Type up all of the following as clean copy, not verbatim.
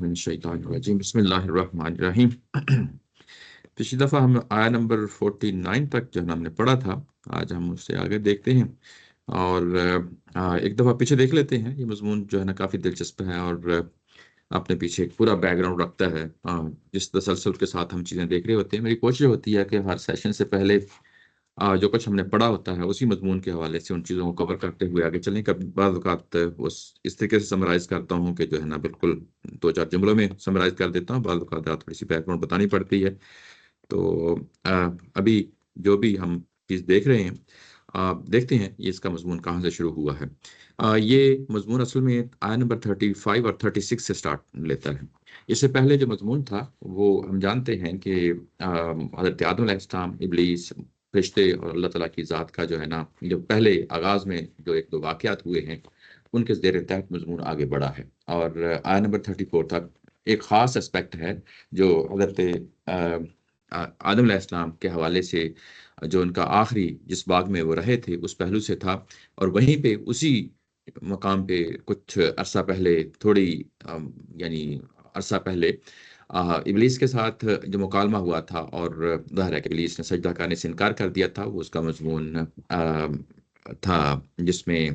من الشیطان الرجیم بسم اللہ الرحمن الرحیم۔ پچھلی دفعہ ہم آیا نمبر 49 تک جو ہے نا ہم نے پڑھا تھا، آج ہم اس سے آگے دیکھتے ہیں اور ایک دفعہ پیچھے دیکھ لیتے ہیں۔ یہ مضمون جو ہے نا کافی دلچسپ ہے اور اپنے پیچھے ایک پورا بیک گراؤنڈ رکھتا ہے جس تسلسل کے ساتھ ہم چیزیں دیکھ رہے ہوتے ہیں۔ میری کوشش ہوتی ہے کہ ہر سیشن سے پہلے جو کچھ ہم نے پڑھا ہوتا ہے اسی مضمون کے حوالے سے ان چیزوں کو کور کرتے ہوئے آگے چلیں۔ کبھی بعض اوقات اس طریقے سے سمرائز کرتا ہوں کہ جو ہے نا بالکل 2-4 جملوں میں سمرائز کر دیتا ہوں، بعض اوقات تھوڑی سی بیک گراؤنڈ بتانی پڑتی ہے۔ تو ابھی جو بھی ہم چیز دیکھ رہے ہیں دیکھتے ہیں یہ اس کا مضمون کہاں سے شروع ہوا ہے۔ یہ مضمون اصل میں آیا نمبر 35 اور 36 سے سٹارٹ لیتا ہے۔ اس سے پہلے جو مضمون تھا وہ ہم جانتے ہیں کہ حضرت آدم علیہ السلام، ابلیس، فرشتے اور اللہ تعالیٰ کی ذات کا جو ہے نا جو پہلے آغاز میں جو 1-2 واقعات ہوئے ہیں ان کے زیر تحت مضمون آگے بڑھا ہے، اور آیا نمبر 34 تک ایک خاص اسپیکٹ ہے جو حضرت آدم علیہ السلام کے حوالے سے جو ان کا آخری جس باغ میں وہ رہے تھے اس پہلو سے تھا، اور وہیں پہ اسی مقام پہ کچھ عرصہ پہلے یعنی عرصہ پہلے ابلیس کے ساتھ جو مکالمہ ہوا تھا اور ظاہر ہے کہ ابلیس نے سجدہ کرنے سے انکار کر دیا تھا، وہ اس کا مضمون تھا جس میں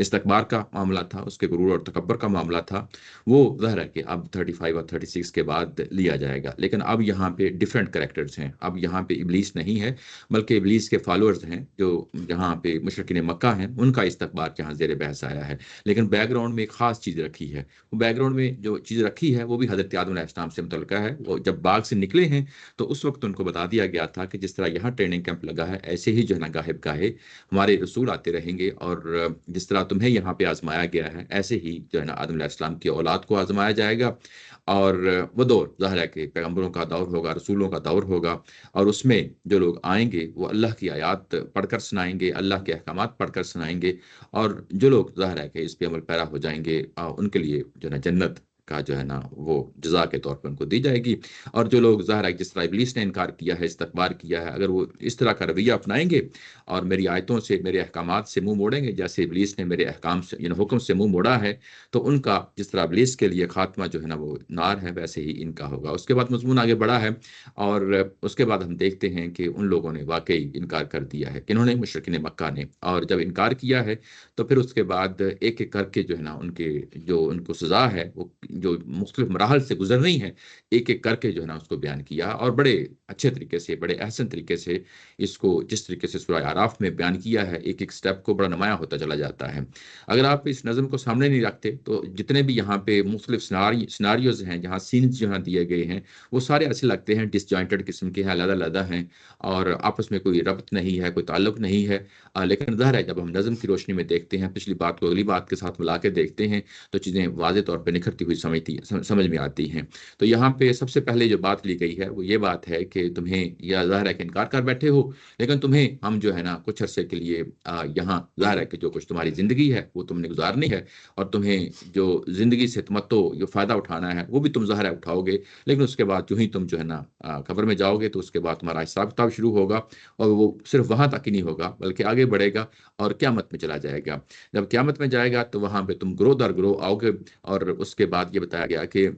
استکبار کا معاملہ تھا، اس کے غرور اور تکبر کا معاملہ تھا۔ وہ ظاہر ہے کہ اب 35 اور 36 کے بعد لیا جائے گا، لیکن اب یہاں پہ ڈیفرنٹ کریکٹرز ہیں۔ اب یہاں پہ ابلیس نہیں ہے بلکہ ابلیس کے فالوورز ہیں جو جہاں پہ مشرکین مکہ ہیں، ان کا استکبار جہاں زیر بحث آیا ہے، لیکن بیک گراؤنڈ میں ایک خاص چیز رکھی ہے۔ وہ بیک گراؤنڈ میں جو چیز رکھی ہے وہ بھی حضرت آدم علیہ السلام سے متعلقہ ہے۔ وہ جب باغ سے نکلے ہیں تو اس وقت ان کو بتا دیا گیا تھا کہ جس طرح یہاں ٹریننگ کیمپ لگا ہے ایسے ہی جو ہے نا گاہب گاہے ہمارے رسول آتے رہیں گے، اور جس طرح تمہیں یہاں پہ آزمایا گیا ہے ایسے ہی جو ہے نا آدم علیہ السلام کی اولاد کو آزمایا جائے گا۔ اور وہ دور ظاہر ہے کہ پیغمبروں کا دور ہوگا، رسولوں کا دور ہوگا، اور اس میں جو لوگ آئیں گے وہ اللہ کی آیات پڑھ کر سنائیں گے، اللہ کے احکامات پڑھ کر سنائیں گے، اور جو لوگ ظاہر ہے کہ اس پہ عمل پیرا ہو جائیں گے ان کے لیے جو ہے نا جنت کا جو ہے نا وہ جزا کے طور پر ان کو دی جائے گی۔ اور جو لوگ ظاہر ہے جس طرح ابلیس نے انکار کیا ہے، استکبار کیا ہے، اگر وہ اس طرح کا رویہ اپنائیں گے اور میری آیتوں سے، میرے احکامات سے منہ موڑیں گے جیسے ابلیس نے میرے احکام سے یعنی حکم سے منہ موڑا ہے، تو ان کا جس طرح ابلیس کے لیے خاتمہ جو ہے نا وہ نار ہے ویسے ہی ان کا ہوگا۔ اس کے بعد مضمون آگے بڑھا ہے اور اس کے بعد ہم دیکھتے ہیں کہ ان لوگوں نے واقعی انکار کر دیا ہے، کنہوں نے؟ مشرکین مکہ نے۔ اور جب انکار کیا ہے تو پھر اس کے بعد ایک ایک کر کے جو ہے نا ان کو سزا ہے وہ جو مختلف مراحل سے گزرنی ہے ایک ایک کر کے جو ہے نا اس کو بیان کیا، اور بڑے اچھے طریقے سے، بڑے احسن طریقے سے اس کو جس طریقے سے سورہ اعراف میں بیان کیا ہے ایک ایک سٹیپ کو بڑا نمایاں ہوتا چلا جاتا ہے۔ اگر آپ اس نظم کو سامنے نہیں رکھتے تو جتنے بھی یہاں پہ مختلف سیناریوز ہیں جہاں سینز جہاں دیے گئے ہیں وہ سارے ایسے لگتے ہیں ڈس جوائنٹڈ قسم کے ہیں، علیحدہ علیحدہ ہیں اور آپس میں کوئی ربط نہیں ہے، کوئی تعلق نہیں ہے۔ لیکن ظاہر ہے جب ہم نظم کی روشنی میں دیکھتے ہیں، پچھلی بات کو اگلی بات کے ساتھ ملا کے دیکھتے ہیں تو چیزیں واضح طور پہ نکھرتی ہوئی سمجھ میں آتی ہیں۔ تو یہاں پہ سب سے پہلے جو بات لی گئی ہے وہ یہ بات ہے کہ تمہیں یا ظاہر ہے کہ انکار کر بیٹھے ہو، لیکن تمہیں ہم جو ہے نا کچھ عرصے کے لیے یہاں ظاہر ہے کہ جو کچھ تمہاری زندگی ہے وہ تم نے گزارنی ہے، اور تمہیں جو زندگی سے تمتع جو فائدہ اٹھانا ہے وہ بھی تم ظاہر ہے اٹھاؤ گے، لیکن اس کے بعد جو ہی تم جو ہے نا قبر میں جاؤ گے تو اس کے بعد تمہارا حساب کتاب شروع ہوگا، اور وہ صرف وہاں تک ہی نہیں ہوگا بلکہ آگے بڑھے گا اور قیامت میں چلا جائے گا۔ جب قیامت میں جائے گا تو وہاں پہ تم گروہ در گروہ آؤ گے، اور اس کے بعد یہ بتایا گیا کہ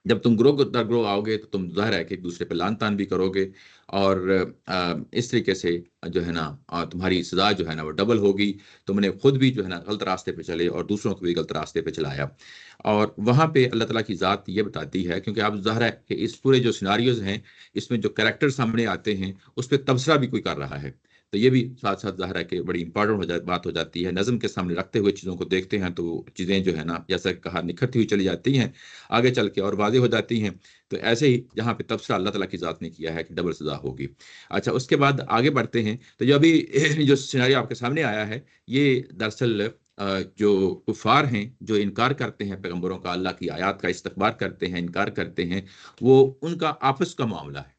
جب تم گروہ در گروہ آؤ گے تو تم ظاہر ہے کہ ایک دوسرے پہ لان تان بھی کرو گے، اور اس طریقے سے جو ہے نا تمہاری سزا جو ہے نا وہ ڈبل ہوگی۔ تم نے خود بھی جو ہے نا غلط راستے پہ چلے اور دوسروں کو بھی غلط راستے پہ چلایا، اور وہاں پہ اللہ تعالیٰ کی ذات یہ بتاتی ہے، کیونکہ آپ ظاہر ہے کہ اس پورے جو سیناریوز ہیں اس میں جو کریکٹر سامنے آتے ہیں اس پہ تبصرہ بھی کوئی کر رہا ہے، تو یہ بھی ساتھ ساتھ ظاہر ہے کہ بڑی امپورٹنٹ بات ہو جاتی ہے۔ نظم کے سامنے رکھتے ہوئے چیزوں کو دیکھتے ہیں تو چیزیں جو ہے نا جیسا کہ کہا نکھرتی ہوئی چلی جاتی ہیں، آگے چل کے اور واضح ہو جاتی ہیں۔ تو ایسے ہی جہاں پہ تبصرہ اللہ تعالیٰ کی ذات نے کیا ہے کہ ڈبل سزا ہوگی۔ اچھا، اس کے بعد آگے بڑھتے ہیں تو جو ابھی جو سیناریو آپ کے سامنے آیا ہے یہ دراصل جو کفار ہیں جو انکار کرتے ہیں پیغمبروں کا، اللہ کی آیات کا استکبار کرتے ہیں، انکار کرتے ہیں، وہ ان کا آپس کا معاملہ ہے۔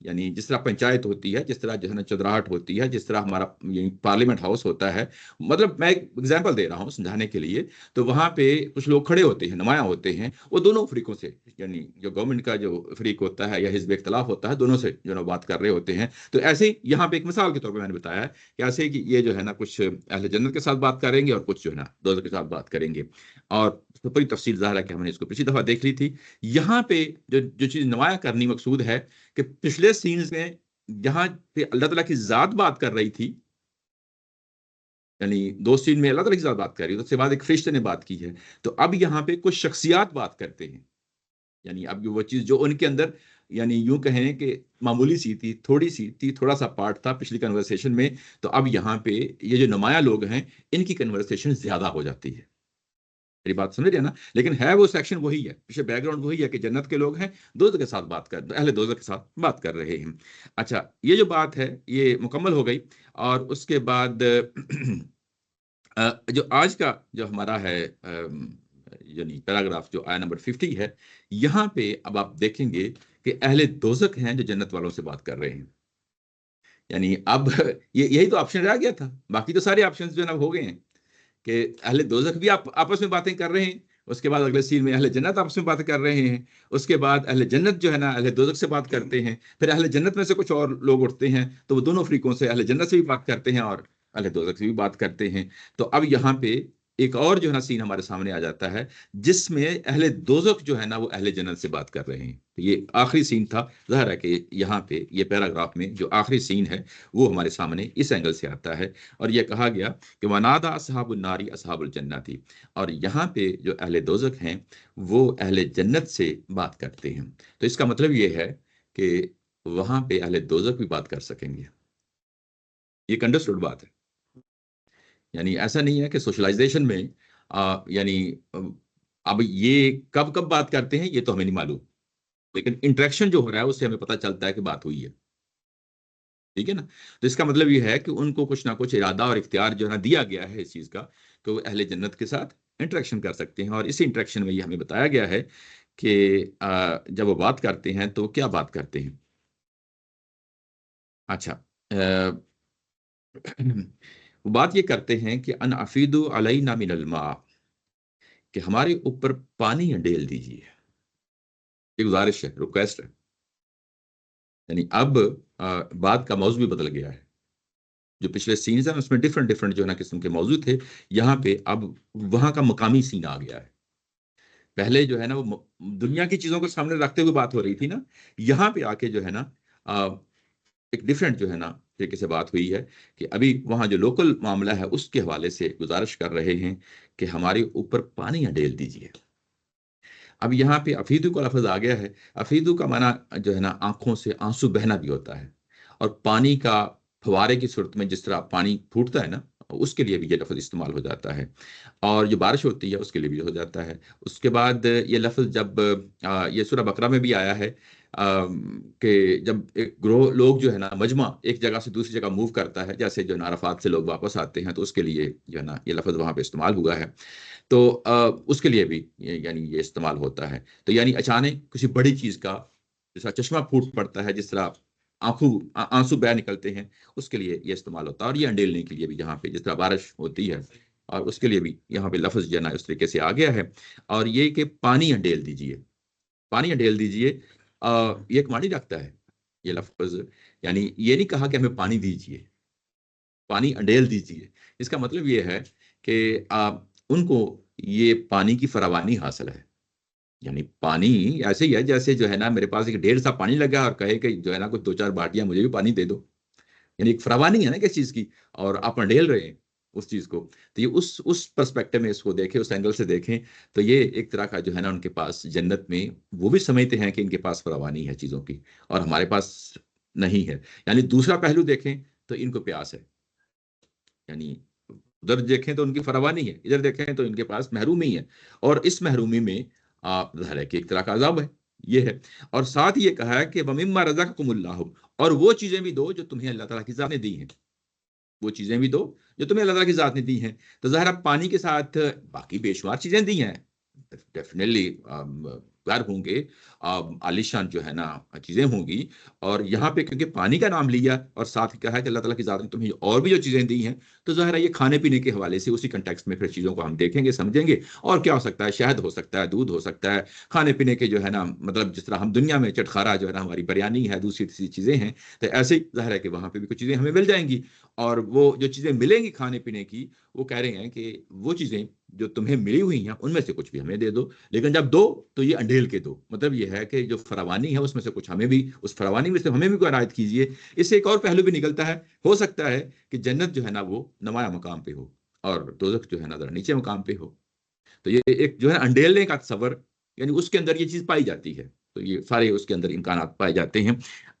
یعنی جس طرح پنچایت ہوتی ہے، جس طرح جو ہے نا چودراہٹ ہوتی ہے، جس طرح ہمارا پارلیمنٹ ہاؤس ہوتا ہے، مطلب میں ایک ایگزامپل دے رہا ہوں سمجھانے کے لیے، تو وہاں پہ کچھ لوگ کھڑے ہوتے ہیں، نمایاں ہوتے ہیں، وہ دونوں فریقوں سے، یعنی جو گورنمنٹ کا جو فریق ہوتا ہے یا حزب اختلاف ہوتا ہے، دونوں سے جو ہے بات کر رہے ہوتے ہیں. تو ایسے ہی یہاں پہ ایک مثال کے طور پہ میں نے بتایا ہے کہ ایسے کہ یہ جو ہے نا کچھ اہل جنت کے ساتھ بات کریں گے اور کچھ جو ہے نا دوزخ کے ساتھ بات کریں گے. اور بڑی تفصیل ظاہر ہے کہ ہم نے اس کو پچھلی دفعہ دیکھ لی تھی. یہاں پہ جو چیز نمایاں کرنی مقصود ہے کہ پچھلے سینز میں جہاں پہ اللہ تعالیٰ کی ذات بات کر رہی تھی، یعنی دو سین میں اللہ تعالیٰ کی ذات بات کر رہی ہے، اس کے بعد ایک فرشتے نے بات کی ہے، تو اب یہاں پہ کچھ شخصیات بات کرتے ہیں. یعنی اب وہ چیز جو ان کے اندر، یعنی یوں کہیں کہ معمولی سی تھی، تھوڑی سی تھی، تھوڑا سا پارٹ تھا پچھلی کنورسیشن میں، تو اب یہاں پہ یہ جو نمایاں لوگ ہیں ان کی کنورسیشن زیادہ ہو جاتی ہے. میری بات سمجھ رہے ہیں نا؟ لیکن ہے وہ سیکشن وہی ہے، پیچھے بیک گراؤنڈ وہی ہے کہ جنت کے لوگ ہیں، دوزخ کے ساتھ بات کر اہل دوزخ کے ساتھ بات کر رہے ہیں. اچھا، یہ جو بات ہے یہ مکمل ہو گئی. اور اس کے بعد جو آج کا جو ہمارا ہے یعنی پیراگراف جو آیا نمبر 50 ہے، یہاں پہ اب آپ دیکھیں گے کہ اہل دوزخ ہیں جو جنت والوں سے بات کر رہے ہیں. یعنی اب یہی تو آپشن رہ گیا تھا، باقی تو سارے آپشن جو ہے نا ہو گئے ہیں کہ اہل دوزخ بھی آپس میں باتیں کر رہے ہیں. اس کے بعد اگلے سین میں اہل جنت آپس میں باتیں کر رہے ہیں. اس کے بعد اہل جنت جو ہے نا اہل دوزخ سے بات کرتے ہیں. پھر اہل جنت میں سے کچھ اور لوگ اٹھتے ہیں تو وہ دونوں فریقوں سے، اہل جنت سے بھی بات کرتے ہیں اور اہل دوزخ سے بھی بات کرتے ہیں. تو اب یہاں پہ ایک اور جو ہے نا سین ہمارے سامنے آ جاتا ہے جس میں اہل دوزخ جو ہے نا وہ اہل جنت سے بات کر رہے ہیں. یہ آخری سین تھا. ظاہر ہے کہ یہاں پہ یہ پیراگراف میں جو آخری سین ہے وہ ہمارے سامنے اس اینگل سے آتا ہے. اور یہ کہا گیا کہ وَنَادَى أَصْحَابُ النَّارِ أَصْحَابُ الْجَنَّةِ، اور یہاں پہ جو اہل دوزخ ہیں وہ اہل جنت سے بات کرتے ہیں. تو اس کا مطلب یہ ہے کہ وہاں پہ اہل دوزخ بھی بات کر سکیں گے. یہ انڈرسٹوڈ بات ہے. یعنی ایسا نہیں ہے کہ سوشلائزیشن میں یعنی اب یہ کب کب بات کرتے ہیں یہ تو ہمیں نہیں معلوم، لیکن انٹریکشن جو ہو رہا ہے اس سے ہمیں پتہ چلتا ہے کہ بات ہوئی ہے. ٹھیک ہے نا؟ تو اس کا مطلب یہ ہے کہ ان کو کچھ نہ کچھ ارادہ اور اختیار جو ہے نا دیا گیا ہے اس چیز کا کہ وہ اہل جنت کے ساتھ انٹریکشن کر سکتے ہیں. اور اسی انٹریکشن میں یہ ہمیں بتایا گیا ہے کہ جب وہ بات کرتے ہیں تو کیا بات کرتے ہیں. اچھا، وہ بات یہ کرتے ہیں کہ ان افیدو علینا من الماء، کہ ہمارے اوپر پانی ڈیل دیجیے. یہ گزارش ہے، ریکویسٹ ہے. یعنی اب بات کا موضوع بھی بدل گیا ہے. جو پچھلے سینز ہیں اس میں ڈفرنٹ جو ہے نا قسم کے موضوع تھے، یہاں پہ اب وہاں کا مقامی سین آ گیا ہے. پہلے جو ہے نا وہ دنیا کی چیزوں کو سامنے رکھتے ہوئے بات ہو رہی تھی نا، یہاں پہ آ کے جو ہے نا ایک ڈفرینٹ جو ہے نا طریقے سے بات ہوئی ہے کہ ابھی وہاں جو لوکل معاملہ ہے اس کے حوالے سے گزارش کر رہے ہیں کہ ہمارے اوپر پانی ڈیل دیجیے. اب یہاں پہ افیدو کا لفظ آ گیا ہے. افیدو کا معنی جو ہے نا آنکھوں سے آنسو بہنا بھی ہوتا ہے، اور پانی کا فوارے کی صورت میں جس طرح پانی پھوٹتا ہے نا اس کے لیے بھی یہ لفظ استعمال ہو جاتا ہے، اور جو بارش ہوتی ہے اس کے لیے بھی ہو جاتا ہے. اس کے بعد یہ لفظ جب یہ سورہ بقرہ میں بھی آیا ہے کہ جب ایک گروہ لوگ جو ہے نا مجمع ایک جگہ سے دوسری جگہ موو کرتا ہے، جیسے جو عرفات سے لوگ واپس آتے ہیں تو اس کے لیے جو ہے نا یہ لفظ وہاں پہ استعمال ہوا ہے. تو اس کے لیے بھی یعنی یہ استعمال ہوتا ہے. تو یعنی اچانک کسی بڑی چیز کا جیسا چشمہ پھوٹ پڑتا ہے، جس طرح آنسو بہ نکلتے ہیں، اس کے لیے یہ استعمال ہوتا ہے. اور یہ انڈیلنے کے لیے بھی جہاں پہ جس طرح بارش ہوتی ہے، اور اس کے لیے بھی یہاں پہ لفظ جو ہے نا اس طریقے سے آ گیا ہے. اور یہ کہ پانی انڈیل دیجیے، پانی انڈیل دیجیے، یہ ایک معنی رکھتا ہے یہ لفظ. یعنی یہ نہیں کہا کہ ہمیں پانی دیجیے، پانی انڈیل دیجیے. اس کا مطلب یہ ہے کہ ان کو یہ پانی کی فراوانی حاصل ہے. یعنی پانی ایسے ہی ہے جیسے جو ہے نا میرے پاس ایک ڈھیر سا پانی لگا اور کہے کہ جو ہے نا کچھ 2-4 باٹیاں مجھے بھی پانی دے دو. یعنی ایک فراوانی ہے نا کس چیز کی، اور آپ انڈیل رہے ہیں اس چیز کو. تو یہ اس پرسپیکٹو میں اس کو دیکھیں، اس اینگل سے دیکھیں تو یہ ایک طرح کا جو ہے نا ان کے پاس جنت میں وہ بھی سمجھتے ہیں کہ ان کے پاس فراوانی ہے چیزوں کی اور ہمارے پاس نہیں ہے. یعنی دوسرا پہلو دیکھیں تو ان کو پیاس ہے. یعنی ادھر دیکھیں تو ان کی فراوانی ہے، ادھر دیکھیں تو ان کے پاس محرومی ہے، اور اس محرومی میں آپ ظاہر ہے کہ ایک طرح کا عذاب ہے یہ ہے. اور ساتھ یہ کہا ہے کہ وَمِمَّا رَزَقَكُمُ اللَّهُ، اور وہ چیزیں بھی دو جو تمہیں اللہ تعالیٰ کی ذات نے دی ہیں، وہ چیزیں بھی دو جو تمہیں اللہ تعالیٰ کی ذات نے دی ہیں. تو ظاہر پانی کے ساتھ باقی بے شمار چیزیں دی ہیں ڈیفینیٹلی. گھر ہوں گے، عالیشان جو ہے نا چیزیں ہوں گی، اور یہاں پہ کیونکہ پانی کا نام لیا اور ساتھ ہی کہا کہ اللہ تعالیٰ کی ذات نے تمہیں اور بھی جو چیزیں دی ہیں، تو ظاہر ہے یہ کھانے پینے کے حوالے سے اسی کنٹیکسٹ میں پھر چیزوں کو ہم دیکھیں گے، سمجھیں گے. اور کیا ہو سکتا ہے؟ شہد ہو سکتا ہے، دودھ ہو سکتا ہے، کھانے پینے کے جو ہے نا مطلب جس طرح ہم دنیا میں چٹخارا جو ہے نا ہماری بریانی ہے، دوسری تیسری چیزیں ہیں، تو ایسے ہی ظاہر ہے کہ وہاں پہ بھی کچھ چیزیں ہمیں مل جائیں گی. اور وہ جو چیزیں ملیں گی کھانے پینے کی، وہ کہہ رہے ہیں کہ وہ چیزیں جو تمہیں ملی ہوئی ہیں ان میں سے کچھ بھی ہمیں دے دو، لیکن جب دو تو یہ انڈھیل کے دو. مطلب یہ ہے کہ جو فراوانی ہے اس میں سے کچھ ہمیں بھی، اس فراوانی میں سے ہمیں بھی کوئی عنایت کیجیے. اس سے ایک اور پہلو بھی نکلتا ہے، ہو سکتا ہے کہ جنت جو ہے نا وہ نمایاں مقام پہ ہو اور دوزخ جو ہے نا ذرا نیچے مقام پہ ہو. تو یہ ایک جو ہے انڈیلنے کا تصور، یعنی اس کے اندر یہ چیز پائی جاتی ہے. تو یہ سارے اس کے اندر امکانات پائے جاتے ہیں.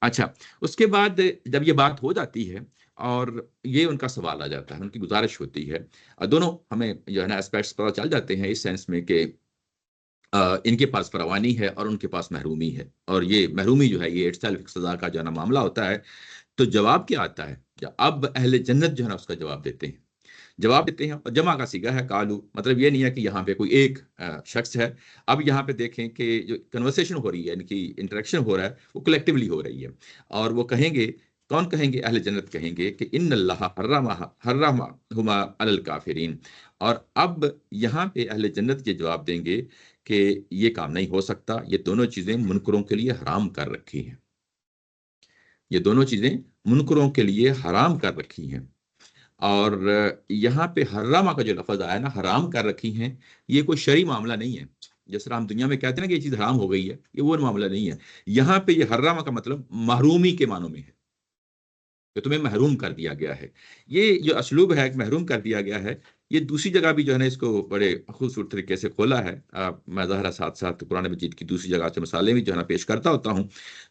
اچھا، اس کے بعد جب یہ بات ہو جاتی ہے اور یہ ان کا سوال آ جاتا ہے، ان کی گزارش ہوتی ہے، دونوں ہمیں جو ہے نا اسپیکٹس پتہ چل جاتے ہیں اس سینس میں کہ ان کے پاس فراوانی ہے اور ان کے پاس محرومی ہے، اور یہ محرومی جو ہے یہ اٹ سیلف سزا کا جو ہے نا معاملہ ہوتا ہے. تو جواب کیا آتا ہے؟ اب اہل جنت جو ہے نا اس کا جواب دیتے ہیں. اور جمع کا صیغہ ہے کالو. مطلب یہ نہیں ہے کہ یہاں پہ کوئی ایک شخص ہے. اب یہاں پہ دیکھیں کہ جو کنورسیشن ہو رہی ہے، یعنی کہ انٹریکشن ہو رہا ہے، وہ کلیکٹیولی ہو رہی ہے. اور وہ کہیں گے، کون کہیں گے؟ اہل جنت کہیں گے کہ ان اللہ حرمہما علی الکافرین. اور اب یہاں پہ اہل جنت یہ جواب دیں گے کہ یہ کام نہیں ہو سکتا، یہ دونوں چیزیں منکروں کے لیے حرام کر رکھی ہیں. یہ دونوں چیزیں منکروں کے لیے حرام کر رکھی ہیں. اور یہاں پہ حرامہ کا جو لفظ آیا نا، حرام کر رکھی ہیں، یہ کوئی شرعی معاملہ نہیں ہے. جس طرح ہم دنیا میں کہتے ہیں نا کہ یہ چیز حرام ہو گئی ہے، یہ وہ معاملہ نہیں ہے. یہاں پہ یہ حرامہ کا مطلب محرومی کے معنوں میں ہے، کہ تمہیں محروم کر دیا گیا ہے. یہ جو اسلوب ہے کہ محروم کر دیا گیا ہے، یہ دوسری جگہ بھی جو ہے نا اس کو بڑے خوبصورت طریقے سے کھولا ہے. میں ظاہرہ ساتھ ساتھ قرآن مجید کی دوسری جگہ سے مثالیں بھی جو ہے نا پیش کرتا ہوتا ہوں.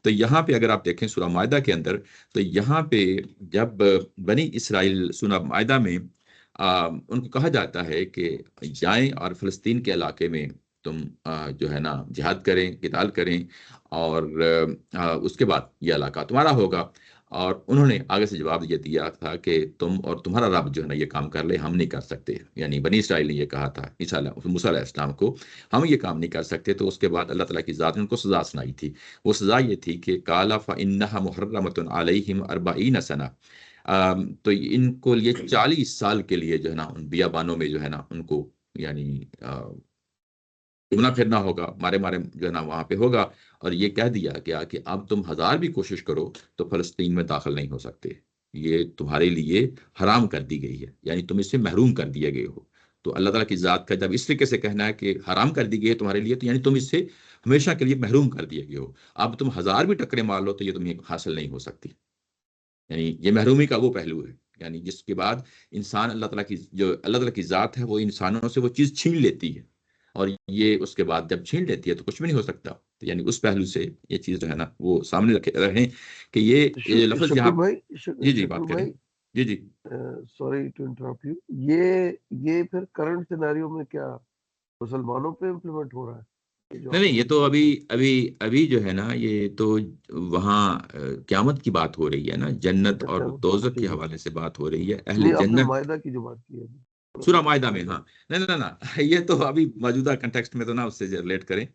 تو یہاں پہ اگر آپ دیکھیں سورہ مائدہ کے اندر، تو یہاں پہ جب بنی اسرائیل سورہ مائدہ میں ان کو کہا جاتا ہے کہ جائیں اور فلسطین کے علاقے میں تم جو ہے نا جہاد کریں، قتال کریں، اور اس کے بعد یہ علاقہ تمہارا ہوگا. اور انہوں نے آگے سے جواب یہ دیا تھا کہ تم اور تمہارا رب جو ہے نا یہ کام کر لے، ہم نہیں کر سکتے. یعنی بنی اسرائیل نے یہ کہا تھا موسیٰ علیہ السلام کو، ہم یہ کام نہیں کر سکتے. تو اس کے بعد اللہ تعالیٰ کی ذات نے ان کو سزا سنائی تھی. وہ سزا یہ تھی کہ قَالَ فَإِنَّهَا مُحَرَّمَةٌ عَلَيْهِمْ 40 سنہ. تو ان کو یہ 40 سال کے لیے جو ہے نا ان بیابانوں میں جو ہے نا ان کو یعنی گھومنا پھرنا ہوگا، مارے جو ہے نا وہاں پہ ہوگا. اور یہ کہہ دیا گیا کہ اب تم 1000 بھی کوشش کرو تو فلسطین میں داخل نہیں ہو سکتے، یہ تمہارے لیے حرام کر دی گئی ہے، یعنی تم اس سے محروم کر دیے گئے ہو. تو اللہ تعالیٰ کی ذات کا جب اس طریقے سے کہنا ہے کہ حرام کر دی گئی ہے تمہارے لیے، تو یعنی تم اس سے ہمیشہ کے لیے محروم کر دیے گئے ہو. اب تم 1000 بھی ٹکرے مار لو تو یہ تمہیں حاصل نہیں ہو سکتی. یعنی یہ محرومی کا وہ پہلو ہے، یعنی جس کے بعد انسان اللہ تعالیٰ کی ذات ہے وہ انسانوں سے وہ چیز چھین لیتی ہے، اور یہ اس کے بعد جب چھین لیتی ہے تو کچھ بھی نہیں ہو سکتا. تو یعنی اس پہلو سے یہ چیز جو ہے نا وہ سامنے رہیں کہ یہ لفظ یہاں. شکر بھائی، جی بات کریں. جی سوری ٹو انٹرپٹ یو. یہ پھر کرنٹ سیناریو میں کیا مسلمانوں پہ امپلیمنٹ ہو رہا ہے؟ نہیں، یہ تو ابھی جو ہے نا یہ تو وہاں قیامت کی بات ہو رہی ہے نا، جنت اور دوزخ کے حوالے سے بات ہو رہی ہے. اہل جنت مائدہ کی جو بات کی ہے سورہ مائدہ میں. ہاں نہیں یہ تو ابھی موجودہ کنٹیکسٹ میں تو نہ اس سے ریلیٹ کریں.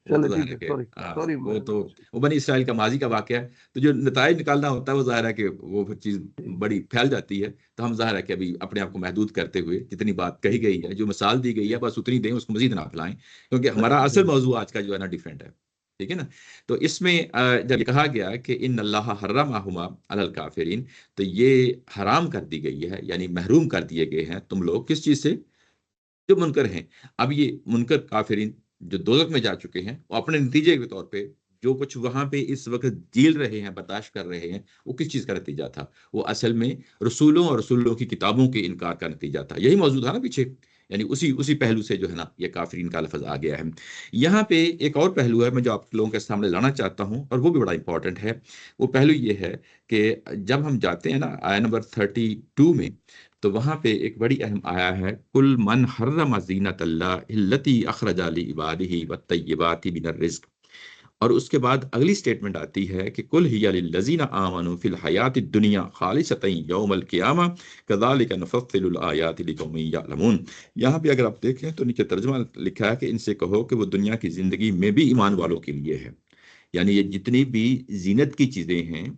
وہ بنی اسرائیل کا ماضی کا واقعہ ہے. تو جو نتائج نکالنا ہوتا ہے وہ ظاہر ہے کہ وہ چیز بڑی پھیل جاتی ہے. تو ہم ظاہر ہے کہ ابھی اپنے آپ کو محدود کرتے ہوئے جتنی بات کہی گئی ہے، جو مثال دی گئی ہے، بس اتنی دیں، اس کو مزید نہ پھیلائیں، کیونکہ ہمارا اصل موضوع آج کا جو ہے نا ڈیفرنٹ ہے. ٹھیک ہے نا. تو اس میں جب کہا گیا کہ ان اللہ حرمہما علی الکافرین، تو یہ حرام کر دی گئی ہے، یعنی محروم کر دیے گئے ہیں تم لوگ کس چیز سے؟ جو منکر ہیں. اب یہ منکر کافرین جو دوزخ میں جا چکے ہیں، وہ اپنے نتیجے کے طور پہ جو کچھ وہاں پہ اس وقت جیل رہے ہیں، برداشت کر رہے ہیں، وہ کس چیز کا نتیجہ تھا؟ وہ اصل میں رسولوں اور رسولوں کی کتابوں کے انکار کا نتیجہ تھا. یہی موضوع تھا نا پیچھے، یعنی اسی پہلو سے جو ہے نا یہ کافرین کا لفظ آ گیا ہے. یہاں پہ ایک اور پہلو ہے میں جو آپ لوگوں کے سامنے لانا چاہتا ہوں، اور وہ بھی بڑا امپورٹنٹ ہے. وہ پہلو یہ ہے کہ جب ہم جاتے ہیں نا آیا نمبر 32 میں، تو وہاں پہ ایک بڑی اہم آیا ہے، کل من حرم زینت اللہ التی اخرج لعبادہ والطیبات من الرزق. اور اس کے بعد اگلی سٹیٹمنٹ آتی ہے کہ کل ہی للذین آمنوا فی الحیات الدنیا خالصۃ یوم القیامہ کذالک نفصل الآیات لقوم یعلمون. یہاں پہ اگر آپ دیکھیں تو نیچے ترجمہ لکھا ہے کہ ان سے کہو کہ وہ دنیا کی زندگی میں بھی ایمان والوں کے لیے ہے. یعنی یہ جتنی بھی زینت کی چیزیں ہیں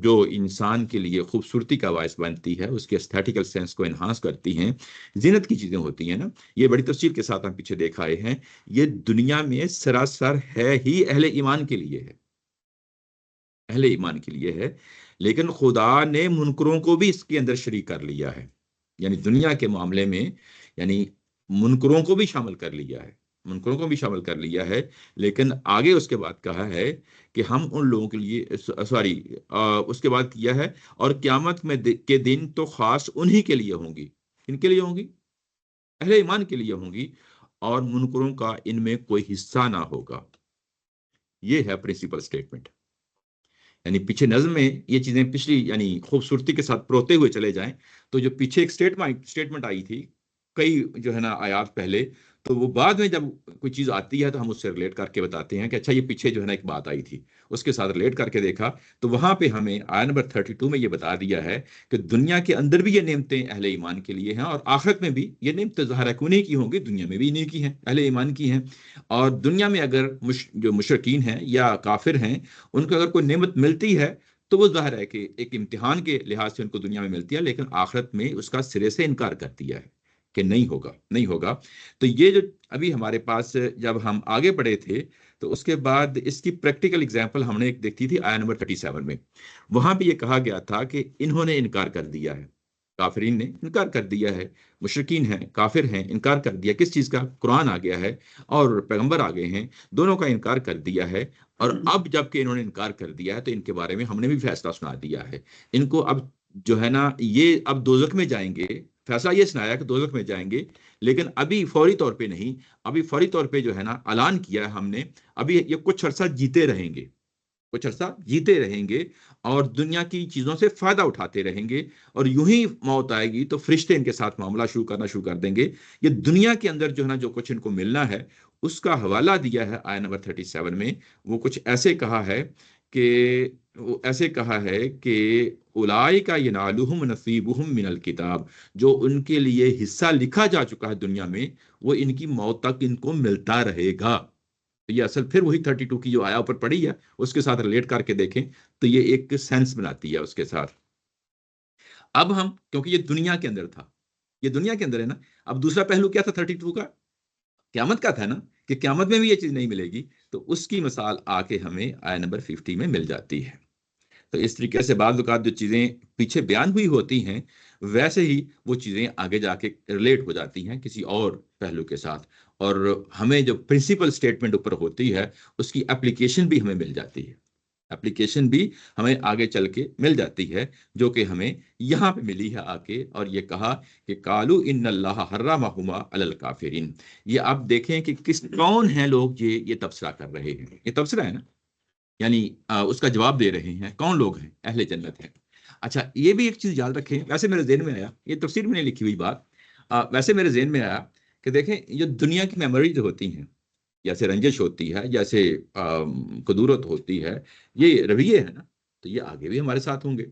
جو انسان کے لیے خوبصورتی کا باعث بنتی ہے، اس کے ایستھیٹیکل سینس کو انہانس کرتی ہیں، زینت کی چیزیں ہوتی ہیں نا، یہ بڑی تفصیل کے ساتھ ہم پیچھے دیکھ آئے ہیں. یہ دنیا میں سراسر ہے ہی اہل ایمان کے لیے ہے، اہل ایمان کے لیے ہے، لیکن خدا نے منکروں کو بھی اس کے اندر شریک کر لیا ہے. یعنی دنیا کے معاملے میں یعنی منکروں کو بھی شامل کر لیا ہے، منکروں کو بھی شامل کر لیا ہے. لیکن آگے اس کے بعد کہا ہے کہ ہم ان لوگوں کے لیے اس کے بعد کیا ہے اور قیامت میں کے دن تو خاص انہی کے لیے ہوں گی. ان کے لیے ہوں گی؟ اہل ایمان کے لیے ہوں گی، اور منکروں کا ان میں کوئی حصہ نہ ہوگا. یہ ہے پرنسپل سٹیٹمنٹ. یعنی پیچھے نظم میں یہ چیزیں پچھلی یعنی خوبصورتی کے ساتھ پروتے ہوئے چلے جائیں تو جو پیچھے ایک سٹیٹمنٹ آئی تھی کئی جو ہے نا آیات پہلے، تو وہ بعد میں جب کوئی چیز آتی ہے تو ہم اس سے ریلیٹ کر کے بتاتے ہیں کہ اچھا یہ پیچھے جو ہے نا ایک بات آئی تھی، اس کے ساتھ ریلیٹ کر کے دیکھا تو وہاں پہ ہمیں آیت نمبر 32 میں یہ بتا دیا ہے کہ دنیا کے اندر بھی یہ نعمتیں اہل ایمان کے لیے ہیں، اور آخرت میں بھی یہ نعمتیں ظاہر کونی کی ہوں گی، دنیا میں بھی انہیں کی ہیں، اہل ایمان کی ہیں. اور دنیا میں اگر جو مشرکین ہیں یا کافر ہیں ان کو اگر کوئی نعمت ملتی ہے تو وہ ظاہر ہے کہ ایک امتحان کے لحاظ سے ان کو دنیا میں ملتی ہے، لیکن آخرت میں اس کا سرے سے انکار کر دیا ہے کہ نہیں ہوگا، نہیں ہوگا. تو یہ جو ابھی ہمارے پاس جب ہم آگے پڑھے تھے تو اس کے بعد اس کی پریکٹیکل اگزامپل ہم نے ایک دیکھی تھی آیت نمبر 37 میں. وہاں پہ یہ کہا گیا تھا کہ انہوں نے انکار کر دیا ہے، کافرین نے انکار کر دیا ہے، مشرکین ہیں کافر ہیں انکار کر دیا. کس چیز کا؟ قرآن آ گیا ہے اور پیغمبر آ گئے ہیں، دونوں کا انکار کر دیا ہے. اور اب جب کہ انہوں نے انکار کر دیا ہے تو ان کے بارے میں ہم نے بھی فیصلہ سنا دیا ہے. ان کو اب جو ہے نا یہ اب دوزخ میں جائیں گے، فیصلہ یہ سنایا کہ دوزخ میں جائیں گے، لیکن ابھی فوری طور پہ نہیں، ابھی فوری طور پہ جو ہے نا اعلان کیا ہے ہم نے، ابھی یہ کچھ عرصہ جیتے رہیں گے، کچھ عرصہ جیتے رہیں گے اور دنیا کی چیزوں سے فائدہ اٹھاتے رہیں گے، اور یوں ہی موت آئے گی تو فرشتے ان کے ساتھ معاملہ شروع کر دیں گے. یہ دنیا کے اندر جو ہے نا جو کچھ ان کو ملنا ہے اس کا حوالہ دیا ہے آیت نمبر 37 میں. وہ کچھ ایسے کہا ہے کہ اولئک ینالہم نصیبہم من الکتاب، جو ان کے لیے حصہ لکھا جا چکا ہے دنیا میں وہ ان کی موت تک ان کو ملتا رہے گا. یہ اصل پھر وہی 32 کی جو آیا اوپر پڑی ہے اس کے ساتھ ریلیٹ کر کے دیکھیں تو یہ ایک سینس بناتی ہے اس کے ساتھ. اب ہم کیونکہ یہ دنیا کے اندر تھا، یہ دنیا کے اندر ہے نا، اب دوسرا پہلو کیا تھا 32 کا؟ قیامت کا تھا نا، کہ قیامت میں بھی یہ چیز نہیں ملے گی. تو اس کی مثال آ کے ہمیں آیت نمبر 50 میں مل جاتی ہے. تو اس طریقے سے بعض اوقات جو چیزیں پیچھے بیان ہوئی ہوتی ہیں ویسے ہی وہ چیزیں آگے جا کے ریلیٹ ہو جاتی ہیں کسی اور پہلو کے ساتھ، اور ہمیں جو پرنسپل سٹیٹمنٹ اوپر ہوتی ہے اس کی اپلیکیشن بھی ہمیں مل جاتی ہے، اپلیکیشن بھی ہمیں آگے چل کے مل جاتی ہے، جو کہ ہمیں یہاں پہ ملی ہے آ کے. اور یہ کہا کہ قالوا ان اللہ حرمہما علی الکافرین. یہ آپ دیکھیں کہ کون ہیں لوگ یہ تبصرہ کر رہے ہیں، یہ تبصرہ ہے نا، یعنی اس کا جواب دے رہے ہیں. کون لوگ ہیں؟ اہل جنت ہیں. اچھا یہ بھی ایک چیز یاد رکھیں، ویسے میرے ذہن میں آیا، یہ تفسیر میں نہیں لکھی ہوئی بات، ویسے میرے ذہن میں آیا کہ دیکھیں یہ دنیا کی میموریز ہوتی ہیں، جیسے رنجش ہوتی ہے، جیسے قدورت ہوتی ہے، یہ رویے ہے نا، تو یہ آگے بھی ہمارے ساتھ ہوں گے.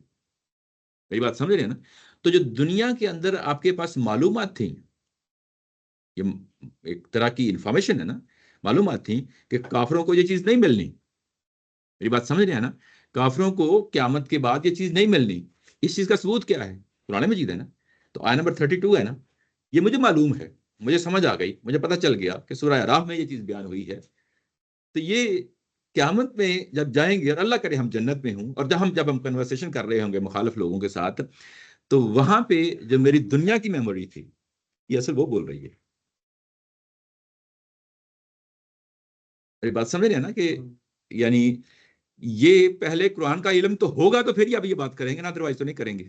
میری بات سمجھ رہے ہیں نا؟ تو جو دنیا کے اندر آپ کے پاس معلومات تھیں، یہ ایک طرح کی انفارمیشن ہے نا، معلومات تھیں کہ کافروں کو یہ چیز نہیں ملنی. میری بات سمجھ رہے ہیں نا؟ کافروں کو قیامت کے بعد یہ چیز نہیں ملنی. اس چیز کا ثبوت کیا ہے؟ قرآن مجید ہے نا. تو آیت نمبر 32 ہے نا، یہ مجھے معلوم ہے، مجھے سمجھ آ گئی، مجھے پتہ چل گیا کہ سورہ اعراف میں یہ چیز بیان ہوئی ہے. تو یہ قیامت میں جب جائیں گے اور اللہ کرے ہم جنت میں ہوں، اور جب ہم کنورسیشن کر رہے ہوں گے مخالف لوگوں کے ساتھ، تو وہاں پہ جو میری دنیا کی میموری تھی یہ اصل وہ بول رہی ہے. میری بات سمجھ رہے ہیں نا کہ یعنی یہ پہلے قرآن کا علم تو ہوگا تو پھر ہی اب یہ بات کریں گے نا، ادروائز تو نہیں کریں گے.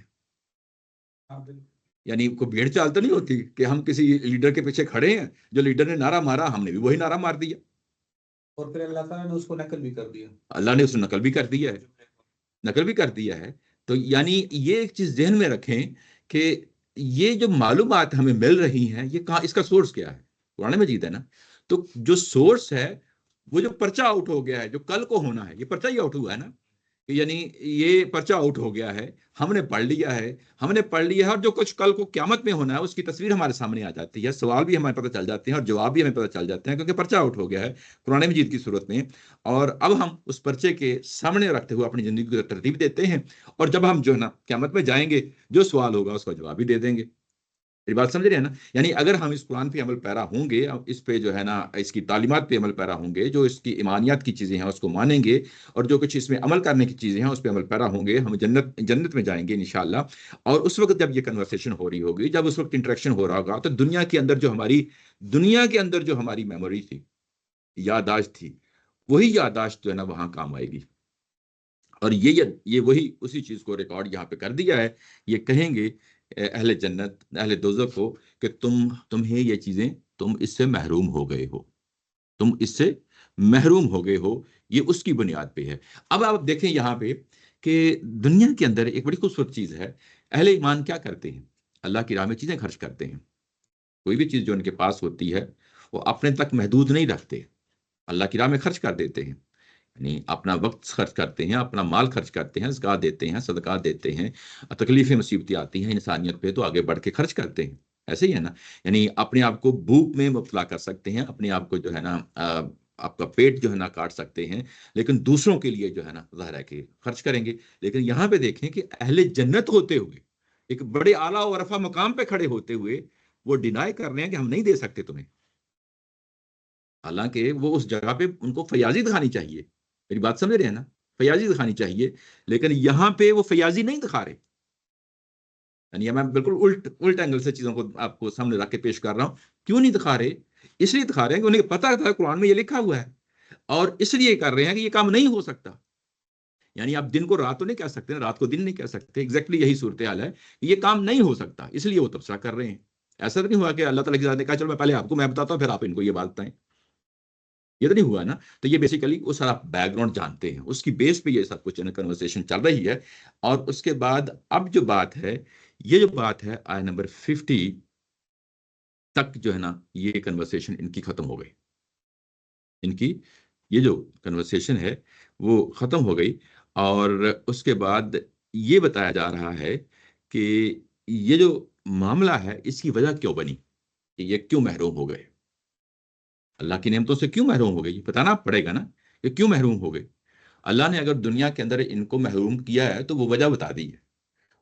یعنی کوئی بھیڑ چال تو نہیں ہوتی کہ ہم کسی لیڈر کے پیچھے کھڑے ہیں، جو لیڈر نے نعرہ مارا ہم نے بھی وہی نعرہ مار دیا، اور پھر اللہ تعالیٰ نے اس کو نقل بھی کر دیا. اللہ نے اس کو نقل بھی کر دیا ہے، نقل بھی کر دیا ہے. تو یعنی یہ ایک چیز ذہن میں رکھیں کہ یہ جو معلومات ہمیں مل رہی ہیں یہ کہاں، اس کا سورس کیا ہے؟ قرآن مجید ہے نا. تو جو سورس ہے وہ جو پرچہ آؤٹ ہو گیا ہے جو کل کو ہونا ہے، یہ پرچہ ہی آؤٹ ہوا ہے نا، یعنی یہ پرچہ آؤٹ ہو گیا ہے، ہم نے پڑھ لیا ہے اور جو کچھ کل کو قیامت میں ہونا ہے اس کی تصویر ہمارے سامنے آ جاتی ہے، سوال بھی ہمیں پتہ چل جاتے ہیں اور جواب بھی ہمیں پتہ چل جاتے ہیں، کیونکہ پرچہ آؤٹ ہو گیا ہے قرآن مجید کی صورت میں۔ اور اب ہم اس پرچے کے سامنے رکھتے ہوئے اپنی زندگی کو ترتیب دیتے ہیں، اور جب ہم جو ہے نا قیامت میں جائیں گے، جو سوال ہوگا اس کا جواب بھی دے دیں گے۔ میری بات سمجھ رہے ہیں نا؟ یعنی اگر ہم اس قرآن پہ عمل پیرا ہوں گے، اس پہ جو ہے نا اس کی تعلیمات پہ عمل پیرا ہوں گے، جو اس کی ایمانیات کی چیزیں ہیں اس کو مانیں گے، اور جو کچھ اس میں عمل کرنے کی چیزیں ہیں اس پہ عمل پیرا ہوں گے، ہم جنت میں جائیں گے انشاءاللہ۔ اور اس وقت جب یہ کنورسیشن ہو رہی ہوگی، جب اس وقت انٹریکشن ہو رہا ہوگا، تو دنیا کے اندر جو ہماری میموری تھی، یادداشت تھی، وہی یادداشت جو ہے نا وہاں کام آئے گی، اور یہ وہی اسی چیز کو ریکارڈ یہاں پہ کر دیا ہے۔ یہ کہیں گے اہل جنت اہل دوزخ کو کہ تمہیں یہ چیزیں، تم اس سے محروم ہو گئے ہو، تم اس سے محروم ہو گئے ہو، یہ اس کی بنیاد پہ ہے۔ اب آپ دیکھیں یہاں پہ کہ دنیا کے اندر ایک بڑی خوبصورت چیز ہے، اہل ایمان کیا کرتے ہیں؟ اللہ کی راہ میں چیزیں خرچ کرتے ہیں۔ کوئی بھی چیز جو ان کے پاس ہوتی ہے وہ اپنے تک محدود نہیں رکھتے، اللہ کی راہ میں خرچ کر دیتے ہیں، یعنی اپنا وقت خرچ کرتے ہیں، اپنا مال خرچ کرتے ہیں، زکات دیتے ہیں، صدقات دیتے ہیں، تکلیفیں مصیبتیں آتی ہیں انسانیت پہ تو آگے بڑھ کے خرچ کرتے ہیں۔ ایسے ہی ہے نا، یعنی اپنے آپ کو بھوک میں مبتلا کر سکتے ہیں، اپنے آپ کو جو ہے نا آپ کا پیٹ جو ہے نا کاٹ سکتے ہیں، لیکن دوسروں کے لیے جو ہے نا ظاہر ہے کہ خرچ کریں گے۔ لیکن یہاں پہ دیکھیں کہ اہل جنت ہوتے ہوئے، ایک بڑے اعلیٰ و رفع مقام پہ کھڑے ہوتے ہوئے، وہ ڈینائی کر رہے ہیں کہ ہم نہیں دے سکتے تمہیں، حالانکہ وہ اس جگہ پہ ان کو فیاضی دکھانی چاہیے۔ میری بات سمجھ رہے ہیں نا؟ فیاضی دکھانی چاہیے، لیکن یہاں پہ وہ فیاضی نہیں دکھا رہے، یعنی میں بالکل الٹ اینگل سے چیزوں کو آپ کو سامنے رکھ کے پیش کر رہا ہوں۔ کیوں نہیں دکھا رہے؟ اس لیے دکھا رہے ہیں کہ انہیں پتا تھا قرآن میں یہ لکھا ہوا ہے، اور اس لیے کر رہے ہیں کہ یہ کام نہیں ہو سکتا۔ یعنی آپ دن کو رات تو نہیں کہہ سکتے، رات کو دن نہیں کہہ سکتے، ایگزیکٹلی یہی صورتحال ہے کہ یہ کام نہیں ہو سکتا، اس لیے وہ تبصرہ کر رہے ہیں۔ ایسا تو نہیں ہوا کہ اللہ تعالیٰ کی ذات نے کہا چلو میں پہلے آپ کو میں بتاتا ہوں پھر آپ ان کو یہ بات بتائیں، یہ تو نہیں ہوا نا۔ تو یہ بیسیکلی وہ سارا بیک گراؤنڈ جانتے ہیں، اس کی بیس پہ یہ سب کچھ کنورسیشن چل رہی ہے۔ اور اس کے بعد اب جو بات ہے، یہ جو بات ہے آیت نمبر 50 تک جو ہے نا یہ کنورسیشن ان کی ختم ہو گئی، ان کی یہ جو کنورسیشن ہے وہ ختم ہو گئی۔ اور اس کے بعد یہ بتایا جا رہا ہے کہ یہ جو معاملہ ہے اس کی وجہ کیوں بنی، کہ یہ کیوں محروم ہو گئے، اللہ کی نعمتوں سے کیوں محروم ہو گئی، بتانا پڑے گا نا کہ کیوں محروم ہو گئے۔ اللہ نے اگر دنیا کے اندر ان کو محروم کیا ہے تو وہ وجہ بتا دی ہے،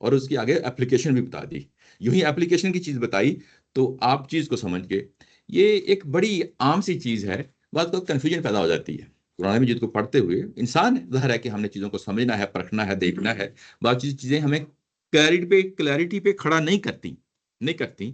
اور اس کی آگے اپلیکیشن بھی بتا دی۔ یوں ہی اپلیکیشن کی چیز بتائی تو آپ چیز کو سمجھ کے، یہ ایک بڑی عام سی چیز ہے، بعض وقت کنفیوژن پیدا ہو جاتی ہے قرآن مجید کو پڑھتے ہوئے۔ انسان ظاہر ہے کہ ہم نے چیزوں کو سمجھنا ہے، پرکھنا ہے، دیکھنا ہے، بعض چیزیں ہمیں کلیئرٹی پہ کھڑا نہیں کرتی۔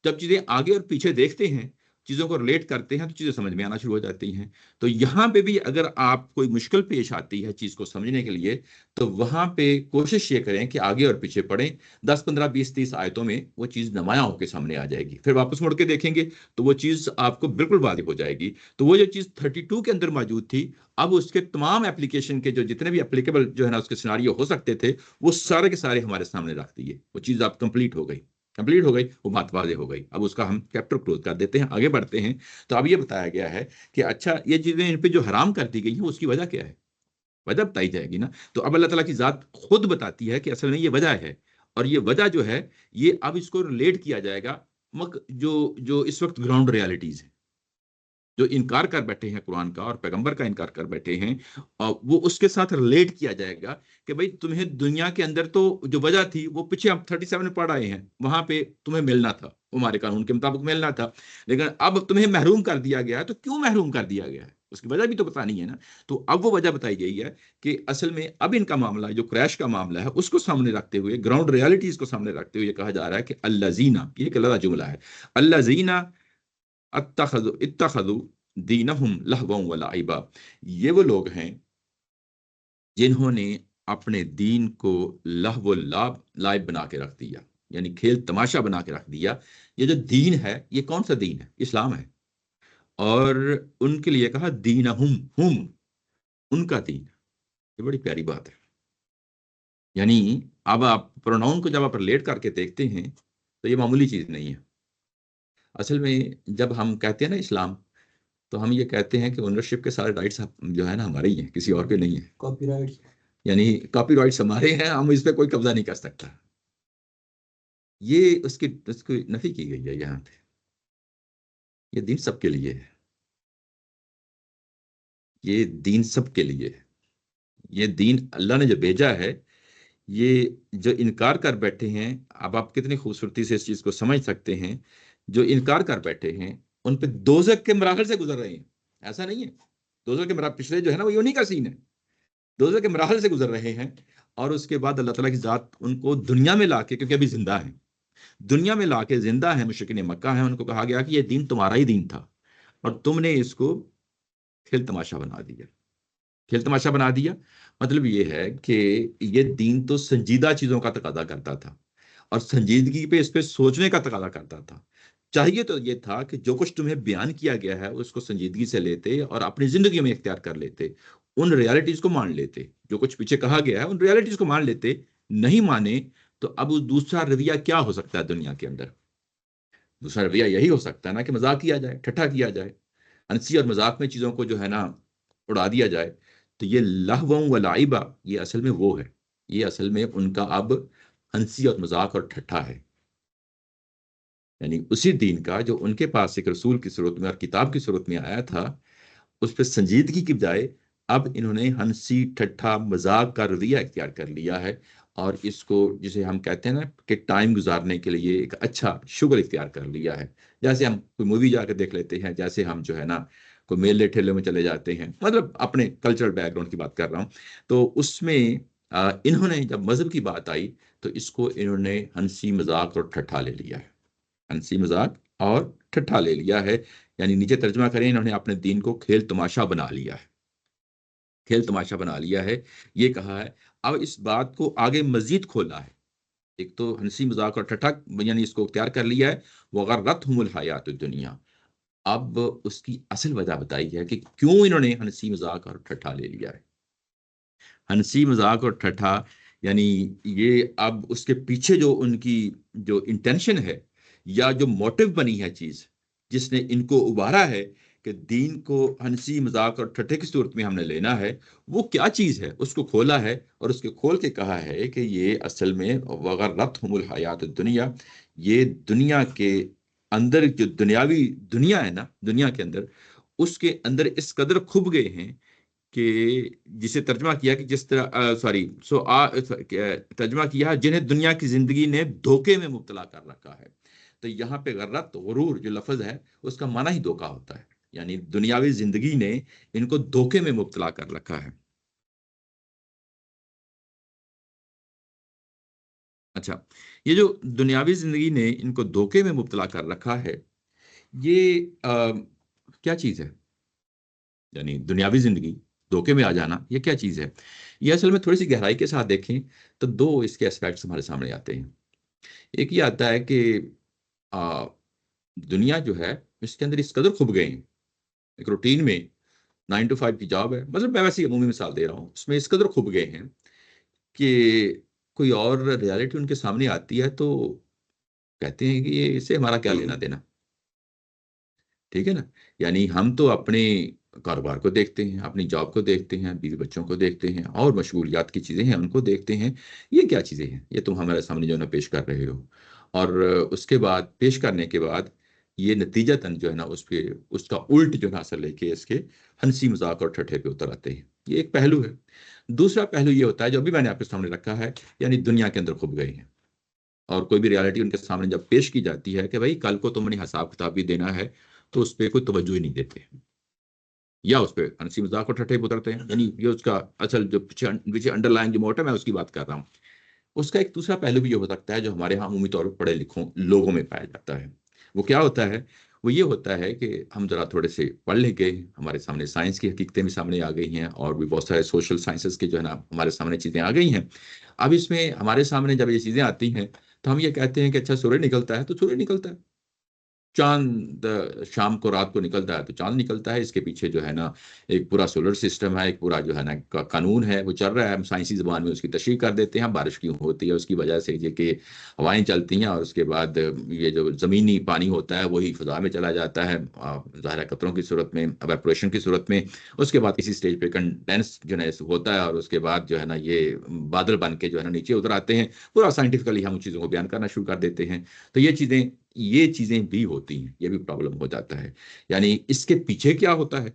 جب چیزیں آگے اور پیچھے دیکھتے ہیں، چیزوں کو ریلیٹ کرتے ہیں، تو چیزیں سمجھ میں آنا شروع ہو جاتی ہیں۔ تو یہاں پہ بھی اگر آپ کوئی مشکل پیش آتی ہے چیز کو سمجھنے کے لیے، تو وہاں پہ کوشش یہ کریں کہ آگے اور پیچھے پڑھیں، 10 15 20 30 آیتوں میں وہ چیز نمایاں ہو کے سامنے آ جائے گی، پھر واپس مڑ کے دیکھیں گے تو وہ چیز آپ کو بالکل واضح ہو جائے گی۔ تو وہ جو چیز 32 کے اندر موجود تھی، اب اس کے تمام اپلیکیشن کے جو جتنے بھی اپلیکیبل جو ہے نا اس کے سیناریو ہو سکتے تھے، وہ سارے کے سارے ہمارے سامنے رکھ دیے، وہ چیز اب کمپلیٹ ہو گئی، وہ بات واضح ہو گئی۔ اب اس کا ہم چیپٹر کلوز کر دیتے ہیں، آگے بڑھتے ہیں۔ تو اب یہ بتایا گیا ہے کہ اچھا یہ چیزیں ان پہ جو حرام کر دی گئی ہیں اس کی وجہ کیا ہے، وجہ بتائی جائے گی نا۔ تو اب اللہ تعالیٰ کی ذات خود بتاتی ہے کہ اصل میں یہ وجہ ہے، اور یہ وجہ جو ہے یہ اب اس کو ریلیٹ کیا جائے گا جو اس وقت گراؤنڈ ریالٹیز ہیں، جو انکار کر بیٹھے ہیں قرآن کا اور پیغمبر کا انکار کر بیٹھے ہیں، اور وہ اس کے ساتھ ریلیٹ کیا جائے گا کہ بھئی تمہیں دنیا کے اندر تو جو وجہ تھی وہ پیچھے ہم 37 میں پڑھ آئے ہیں، وہاں پہ تمہیں ملنا تھا، ہمارے قانون کے مطابق ملنا تھا، لیکن اب تمہیں محروم کر دیا گیا ہے۔ تو کیوں محروم کر دیا گیا ہے، اس کی وجہ بھی تو بتانی ہے نا۔ تو اب وہ وجہ بتائی گئی ہے کہ اصل میں اب ان کا معاملہ جو کریش کا معاملہ ہے اس کو سامنے رکھتے ہوئے، گراؤنڈ ریالٹیز کو سامنے رکھتے ہوئے یہ کہا جا رہا ہے کہ الذین، یہ ایک اللہ جملہ ہے، الذین اتخذوا دینہم لہوا ولعبا، یہ وہ لوگ ہیں جنہوں نے اپنے دین کو لہو و لعب بنا کے رکھ دیا، یعنی کھیل تماشا بنا کے رکھ دیا۔ یہ جو دین ہے یہ کون سا دین ہے؟ اسلام ہے۔ اور ان کے لیے کہا دینہم، ہم ان کا دین، یہ بڑی پیاری بات ہے۔ یعنی اب آپ پروناؤن کو جب آپ ریلیٹ کر کے دیکھتے ہیں تو یہ معمولی چیز نہیں ہے۔ اصل میں جب ہم کہتے ہیں نا اسلام، تو ہم یہ کہتے ہیں کہ اونرشپ کے سارے رائٹس جو ہے نا ہمارے ہی ہیں، کسی اور کے نہیں ہیں، کاپی رائٹ یعنی کاپی رائٹس ہمارے ہیں، ہم اس پہ کوئی قبضہ نہیں کر سکتا. یہ اس کی نفی کی گئی ہے یہاں پہ. یہ دین سب کے لیے ہے، یہ دین سب کے لیے ہے. یہ دین اللہ نے جو بھیجا ہے، یہ جو انکار کر بیٹھے ہیں، اب آپ کتنی خوبصورتی سے اس چیز کو سمجھ سکتے ہیں، جو انکار کر بیٹھے ہیں ان پہ دوزخ کے مراحل سے گزر رہے ہیں. ایسا نہیں ہے، دوزخ کے مراحل پچھلے جو ہے نا وہ انہی کا سین ہے، دوزخ کے مراحل سے گزر رہے ہیں. اور اس کے بعد اللہ تعالیٰ کی ذات ان کو دنیا میں لا کے، کیونکہ ابھی زندہ ہیں، دنیا میں لا کے زندہ ہیں، مشرکین مکہ ہیں، ان کو کہا گیا کہ یہ دین تمہارا ہی دین تھا اور تم نے اس کو کھیل تماشا بنا دیا. کھیل تماشا بنا دیا مطلب یہ ہے کہ یہ دین تو سنجیدہ چیزوں کا تقاضا کرتا تھا اور سنجیدگی پہ اس پہ سوچنے کا تقاضا کرتا تھا. چاہیے تو یہ تھا کہ جو کچھ تمہیں بیان کیا گیا ہے اس کو سنجیدگی سے لیتے اور اپنی زندگی میں اختیار کر لیتے، ان ریالٹیز کو مان لیتے، جو کچھ پیچھے کہا گیا ہے ان ریالٹیز کو مان لیتے. نہیں مانے تو اب دوسرا رویہ کیا ہو سکتا ہے دنیا کے اندر؟ دوسرا رویہ یہی ہو سکتا ہے نا کہ مذاق کیا جائے، ٹھٹھا کیا جائے، ہنسی اور مذاق میں چیزوں کو جو ہے نا اڑا دیا جائے. تو یہ لہو و لعبہ یہ اصل میں وہ ہے، یہ اصل میں ان کا اب ہنسی اور مذاق اور ٹھٹھا ہے. یعنی اسی دین کا جو ان کے پاس ایک رسول کی صورت میں اور کتاب کی صورت میں آیا تھا، اس پہ سنجیدگی کی بجائے اب انہوں نے ہنسی ٹھٹھا مذاق کا رویہ اختیار کر لیا ہے. اور اس کو جسے ہم کہتے ہیں نا کہ ٹائم گزارنے کے لیے ایک اچھا شغل اختیار کر لیا ہے. جیسے ہم کوئی مووی جا کے دیکھ لیتے ہیں، جیسے ہم جو ہے نا کوئی میلے ٹھیلے میں چلے جاتے ہیں، مطلب اپنے کلچرل بیک گراؤنڈ کی بات کر رہا ہوں. تو اس میں انہوں نے جب مذہب کی بات آئی تو اس کو انہوں نے ہنسی مذاق اور ٹھٹھا لے لیا ہے، ہنسی مذاق اور ٹھٹھا لے لیا ہے. یعنی نیچے ترجمہ کریں، انہوں نے اپنے دین کو کھیل تماشا بنا لیا ہے، کھیل تماشا بنا لیا ہے. یہ کہا ہے. اب اس بات کو آگے مزید کھولا ہے. ایک تو ہنسی مذاق اور ٹھٹھا یعنی اس کو اختیار کر لیا ہے، وغرتہم الحیات الدنیا. اب اس کی اصل وجہ بتائی ہے کہ کیوں انہوں نے ہنسی مذاق اور ٹھٹھا لے لیا ہے. ہنسی مذاق اور ٹھٹھا یعنی یہ اب اس کے پیچھے جو ان کی جو انٹینشن ہے یا جو موٹیو بنی ہے چیز جس نے ان کو ابھارا ہے کہ دین کو ہنسی مذاق اور ٹھٹھے کی صورت میں ہم نے لینا ہے، وہ کیا چیز ہے اس کو کھولا ہے اور اس کے کھول کے کہا ہے کہ یہ اصل میں وغرتہم الحیات الدنیا، یہ دنیا کے اندر جو دنیاوی دنیا ہے نا، دنیا کے اندر اس کے اندر اس قدر کھب گئے ہیں کہ جسے ترجمہ کیا کہ جس طرح ترجمہ کیا جنہیں دنیا کی زندگی نے دھوکے میں مبتلا کر رکھا ہے. تو یہاں پہ غرت غرور جو لفظ ہے اس کا معنی ہی دھوکا ہوتا ہے، یعنی دنیاوی زندگی نے ان کو دھوکے میں مبتلا کر رکھا ہے. اچھا، یہ جو دنیاوی زندگی نے ان کو دھوکے میں مبتلا کر رکھا ہے، یہ کیا چیز ہے؟ یعنی دنیاوی زندگی دھوکے میں آ جانا یہ کیا چیز ہے؟ یہ اصل میں تھوڑی سی گہرائی کے ساتھ دیکھیں تو دو اس کے اسپیکٹس ہمارے سامنے آتے ہیں. ایک یہ آتا ہے کہ دنیا جو ہے اس کے اندر اس قدر کھب گئے ہیں، ایک روٹین میں 9 to 5 کی جاب ہے، مطلب میں ویسے عمومی مثال دے رہا ہوں، اس میں اس قدر کھب گئے ہیں کہ کوئی اور ریالٹی ان کے سامنے آتی ہے تو کہتے ہیں کہ یہ اس سے ہمارا کیا لینا دینا. ٹھیک ہے نا، یعنی ہم تو اپنے کاروبار کو دیکھتے ہیں، اپنی جاب کو دیکھتے ہیں، بیوی بچوں کو دیکھتے ہیں اور مشغولیات کی چیزیں ہیں ان کو دیکھتے ہیں. یہ کیا چیزیں ہیں یہ تم ہمارے سامنے جو ہے نا پیش کر رہے ہو؟ اور اس کے بعد پیش کرنے کے بعد یہ نتیجتاً جو ہے نا اس پہ اس کا الٹ جو ہے نا اثر لے کے اس کے ہنسی مذاق اور ٹھٹھے پہ اتر آتے ہیں. یہ ایک پہلو ہے. دوسرا پہلو یہ ہوتا ہے جو ابھی میں نے آپ کے سامنے رکھا ہے، یعنی دنیا کے اندر کھب گئے ہیں اور کوئی بھی ریالٹی ان کے سامنے جب پیش کی جاتی ہے کہ بھائی کل کو تم نے حساب کتاب بھی دینا ہے تو اس پہ کوئی توجہ ہی نہیں دیتے یا اس پہ ہنسی مذاق اور ٹھٹھے اترتے ہیں. یعنی یہ اس کا اصل جو پیچھے انڈر لائن جو موٹو میں اس کی بات کر رہا ہوں. اس کا ایک دوسرا پہلو بھی یہ ہو سکتا ہے جو ہمارے ہاں عمومی طور پر پڑھے لکھوں لوگوں میں پایا جاتا ہے. وہ کیا ہوتا ہے؟ وہ یہ ہوتا ہے کہ ہم ذرا تھوڑے سے پڑھ لے گئے، ہمارے سامنے سائنس کی حقیقتیں بھی سامنے آ گئی ہیں اور بھی بہت سارے سوشل سائنسز کے جو ہے نا ہمارے سامنے چیزیں آ گئی ہیں. اب اس میں ہمارے سامنے جب یہ چیزیں آتی ہیں تو ہم یہ کہتے ہیں کہ اچھا سورج نکلتا ہے تو سورج نکلتا ہے، چاند شام کو رات کو نکلتا ہے تو چاند نکلتا ہے، اس کے پیچھے جو ہے نا ایک پورا سولر سسٹم ہے، ایک پورا جو ہے نا قانون ہے وہ چل رہا ہے. ہم سائنسی زبان میں اس کی تشریح کر دیتے ہیں. بارش کیوں ہوتی ہے؟ اس کی وجہ سے یہ کہ ہوائیں چلتی ہیں اور اس کے بعد یہ جو زمینی پانی ہوتا ہے وہی فضا میں چلا جاتا ہے ظاہر قطروں کی صورت میں، ایواپوریشن کی صورت میں. اس کے بعد کسی سٹیج پہ کنڈینس جو ہے ہوتا ہے اور اس کے بعد جو ہے نا یہ بادل بن کے جو ہے نا نیچے اتر آتے ہیں. پورا سائنٹیفکلی ہم چیزوں کو بیان کرنا شروع کر دیتے ہیں. تو یہ چیزیں بھی ہوتی ہیں، یہ بھی پرابلم ہو جاتا ہے. یعنی اس کے پیچھے کیا ہوتا ہے،